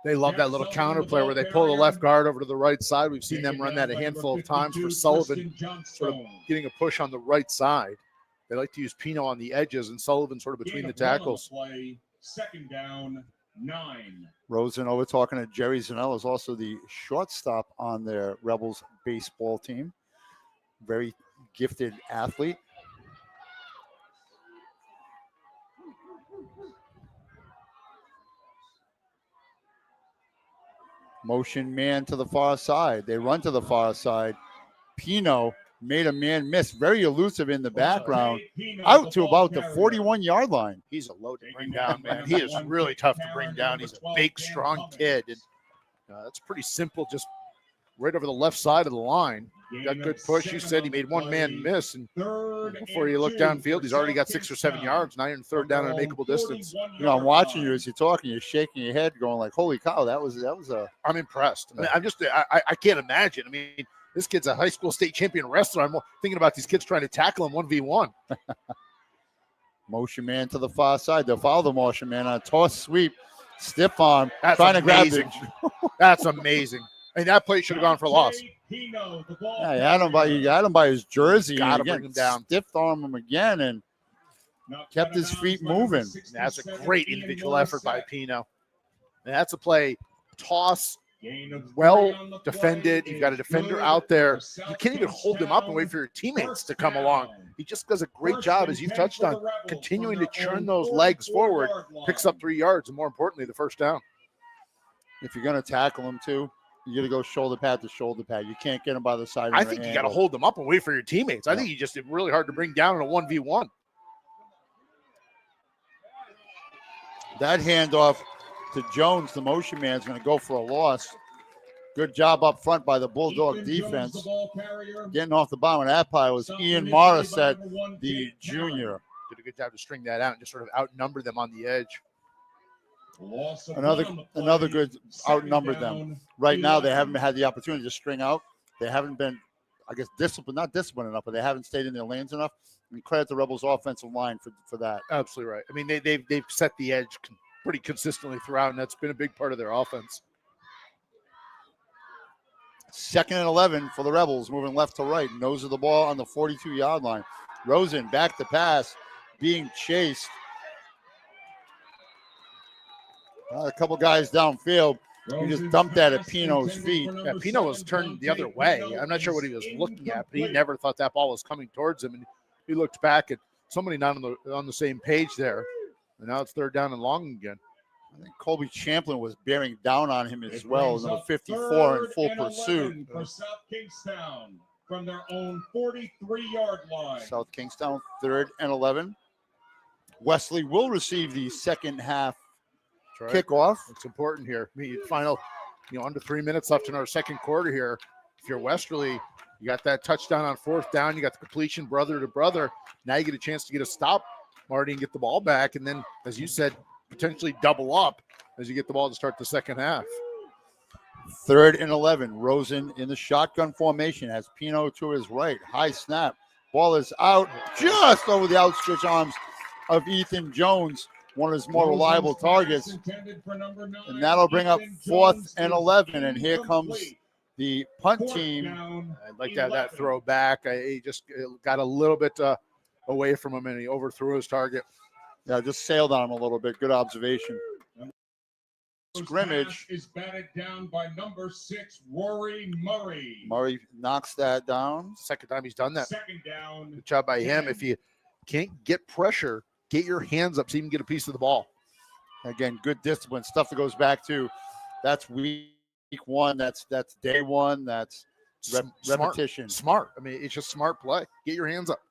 S2: They love that little counter play where they pull the left guard over to the right side. We've seen them run that a handful of times for Sullivan, sort of getting a push on the right side. They like to use Pino on the edges and Sullivan sort of between the tackles.
S3: Play, 2nd down, 9.
S1: Rosen over talking to Jerry Zanella, is also the shortstop on their Rebels baseball team. Very gifted athlete. Motion man to the far side. They run to the far side. Pino made a man miss. Very elusive in the background. Out to about the 41-yard line.
S2: He's a load to bring down, man. He is really tough to bring down. He's a big, strong kid. And that's pretty simple, just right over the left side of the line. Got good push. You said he made one man miss. And before you look downfield, he's already got 6 or 7 yards. Now you're in 3rd down and a makeable distance.
S1: You know, I'm watching you as you're talking. You're shaking your head, going like, "Holy cow, that was a."
S2: I'm impressed. I mean, I can't imagine. I mean, this kid's a high school state champion wrestler. I'm thinking about these kids trying to tackle him 1v1.
S1: Motion man to the far side. They'll follow the motion man on a toss sweep, stiff arm,
S2: That's
S1: trying
S2: amazing.
S1: to grab it.
S2: That's amazing. I mean, that play should have gone for a loss.
S1: Yeah, you had him by his jersey.
S2: Gotta
S1: and again,
S2: bring him down.
S1: Stiff arm him again and kept his feet moving.
S2: That's a great individual effort by Pino. And that's a play. Toss, well defended. You've got a defender out there. You can't even hold him up and wait for your teammates to come along. He just does a great job, as you've touched on, continuing to churn those legs forward. Picks up 3 yards, and more importantly, the 1st down.
S1: If you're going to tackle him too, you got to go shoulder pad to shoulder pad. You can't get him by the side.
S2: I think you got to hold them up and wait for your teammates. I think you just did really hard to bring down in a 1v1.
S1: That handoff to Jones, the motion man, is going to go for a loss. Good job up front by the Bulldog defense. Getting off the bottom of that pile was Ian Morissette, the junior.
S2: Did a good job to string that out and just sort of outnumber them on the edge.
S1: Another good outnumbered them. Right now, they haven't had the opportunity to string out. They haven't been, I guess, not disciplined enough, but they haven't stayed in their lanes enough. And credit the Rebels offensive line for that.
S2: Absolutely right. I mean, they've set the edge pretty consistently throughout, and that's been a big part of their offense.
S1: 2nd and 11 for the Rebels, moving left to right. Nose of the ball on the 42-yard line. Rosen back to pass, being chased. A couple guys downfield. He just dumped that at Pino's feet.
S2: Yeah, Pino was turned the other way. I'm not sure what he was looking at, but he never thought that ball was coming towards him. And he looked back at somebody not on the same page there. And now it's 3rd down and long again.
S1: I think Colby Champlin was bearing down on him as
S3: It
S1: well,
S3: brings
S1: number
S3: up
S1: 54 in
S3: third
S1: full
S3: and
S1: pursuit.
S3: 11 for South Kingstown from their own 43-yard line.
S1: South Kingstown, 3rd and 11. Wesley will receive the second half
S2: That's right.
S1: kickoff.
S2: It's important here. I mean, final, under 3 minutes left in our second quarter here. If you're Westerly, you got that touchdown on 4th down. You got the completion brother to brother. Now you get a chance to get a stop, Marty, and get the ball back. And then, as you said, potentially double up as you get the ball to start the second half.
S1: 3rd and 11. Rosen in the shotgun formation has Pino to his right. High snap. Ball is out just over the outstretched arms of Ethan Jones, one of his more reliable targets. And that'll bring up 4th and 11. And here comes the punt team.
S2: I'd like to have that throw back. He just got a little bit away from him, and he overthrew his target.
S1: Yeah, just sailed on him a little bit. Good observation. Scrimmage
S3: is batted down by number 6, Rory Murray.
S1: Murray knocks that down.
S2: Second time he's done that.
S3: Second down.
S2: Good job by him. If you can't get pressure, get your hands up so you can get a piece of the ball.
S1: Again, good discipline. Stuff that goes back to that's week 1. That's day 1. That's repetition.
S2: Smart. I mean, it's just smart play. Get your hands up.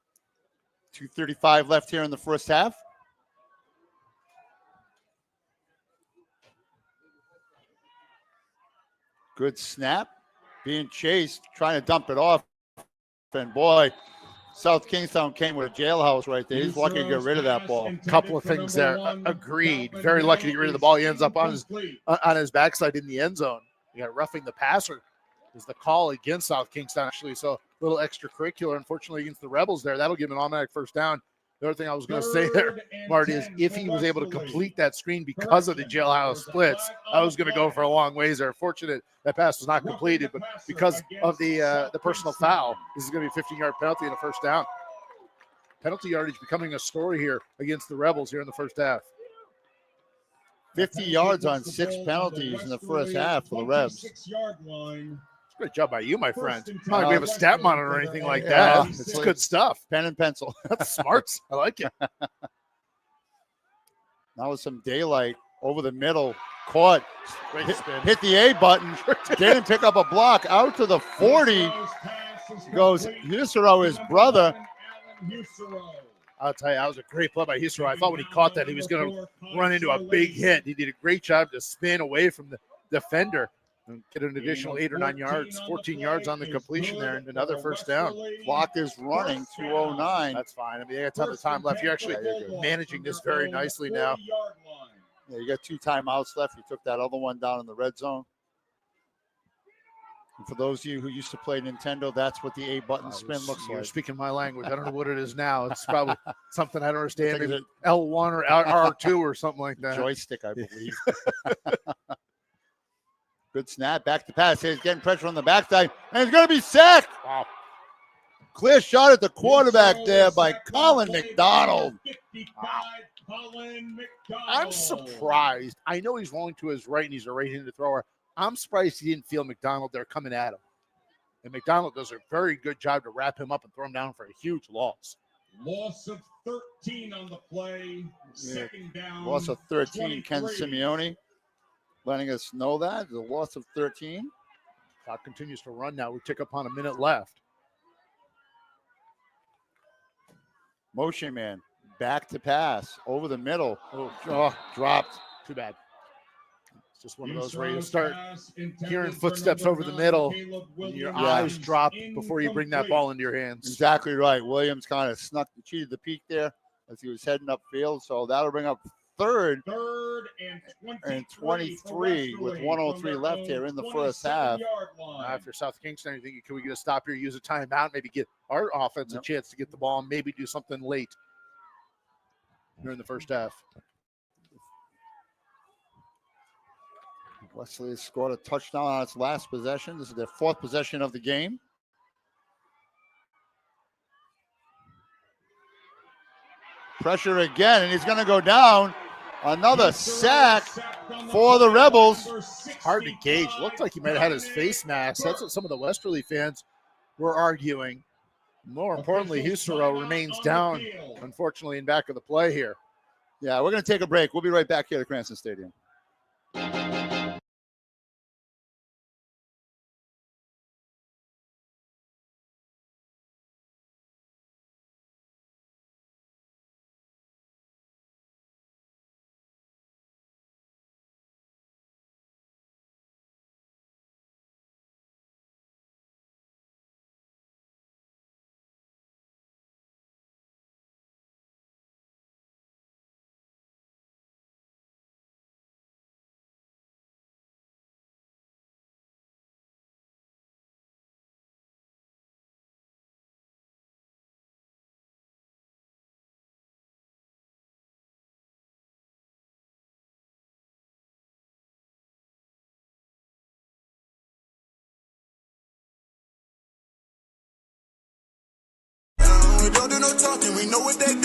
S1: 2:35 left here in the first half. Good snap. Being chased, trying to dump it off. And boy, South Kingstown came with a jailhouse right there. He's lucky to get rid of that ball.
S2: Couple of things there. Agreed. Very lucky to get rid of the ball. He ends up on his backside in the end zone. You got roughing the passer is the call against South Kingstown, actually. So a little extracurricular, unfortunately, against the Rebels there. That'll give him an automatic first down. The other thing I was going to say there, Marty, is if he was able to complete that screen because of the jailhouse splits, I was going to go for a long ways there. Fortunate that pass was not completed, but because of the personal foul, this is going to be a 15-yard penalty and a first down. Penalty yardage becoming a story here against the Rebels here in the first half.
S1: 50 yards on 6 penalties in the first half for the Rebs.
S2: Great job by you, my friend. Not like we have a stat monitor or anything like that. It's good stuff.
S1: Pen and pencil.
S2: That's smart. I like it.
S1: Now with some daylight over the middle. Caught.
S2: Great spin.
S1: Hit the A button. Didn't pick up a block. Out to the 40. Goes Husero, his brother.
S2: I'll tell you, that was a great play by Husero. I thought when he caught that, he was going to run into a big hit. He did a great job to spin away from the defender and get an additional 8 or 9 yards, 14 yards on the completion there, and another first down.
S1: Clock is running, 2:09.
S2: That's fine. I mean, they got tons of time left. You're actually managing this very nicely now.
S1: Yeah, you got 2 timeouts left. You took that other one down in the red zone. And for those of you who used to play Nintendo, that's what the A button spin looks
S2: You're
S1: like.
S2: speaking my language. I don't know what it is now. It's probably something I don't understand. Maybe L1 or R2 or something like that.
S1: Joystick, I believe. Good snap. Back to pass. He's getting pressure on the backside. And he's going to be sacked.
S2: Wow.
S1: Clear shot at the quarterback there by Colin McDonald.
S2: I'm surprised. I know he's rolling to his right and he's a right-handed thrower. I'm surprised he didn't feel McDonald there coming at him. And McDonald does a very good job to wrap him up and throw him down for a huge loss.
S3: Loss of 13 on the play. Second down.
S1: Loss of 13,
S3: 23.
S1: Ken Simeone letting us know that. The loss of 13.
S2: Clock continues to run now. We tick upon a minute left.
S1: Motion man. Back to pass. Over the middle.
S2: Oh,
S1: Dropped.
S2: too bad. It's just one of those where you start hearing footsteps over the middle and your eyes drop before you bring that ball into your hands.
S1: Exactly right. Williams kind of cheated the peak there as he was heading upfield. So that'll bring up third and 23 with 1:03 left here in the first half.
S2: After South Kingston, you think, can we get a stop here, use a timeout, maybe get our offense a chance to get the ball and maybe do something late during the first half.
S1: Wesley has scored a touchdown on its last possession. This is their 4th possession of the game. Pressure again, and he's going to go down. Another sack for the Rebels.
S2: Hard to gauge. Looked like he might have had his face mask. That's what some of the Westerly fans were arguing. More importantly, Husero remains down, unfortunately, in back of the play here.
S1: Yeah, we're going to take a break. We'll be right back here at Cranston Stadium.
S12: don't do no talking, we know what they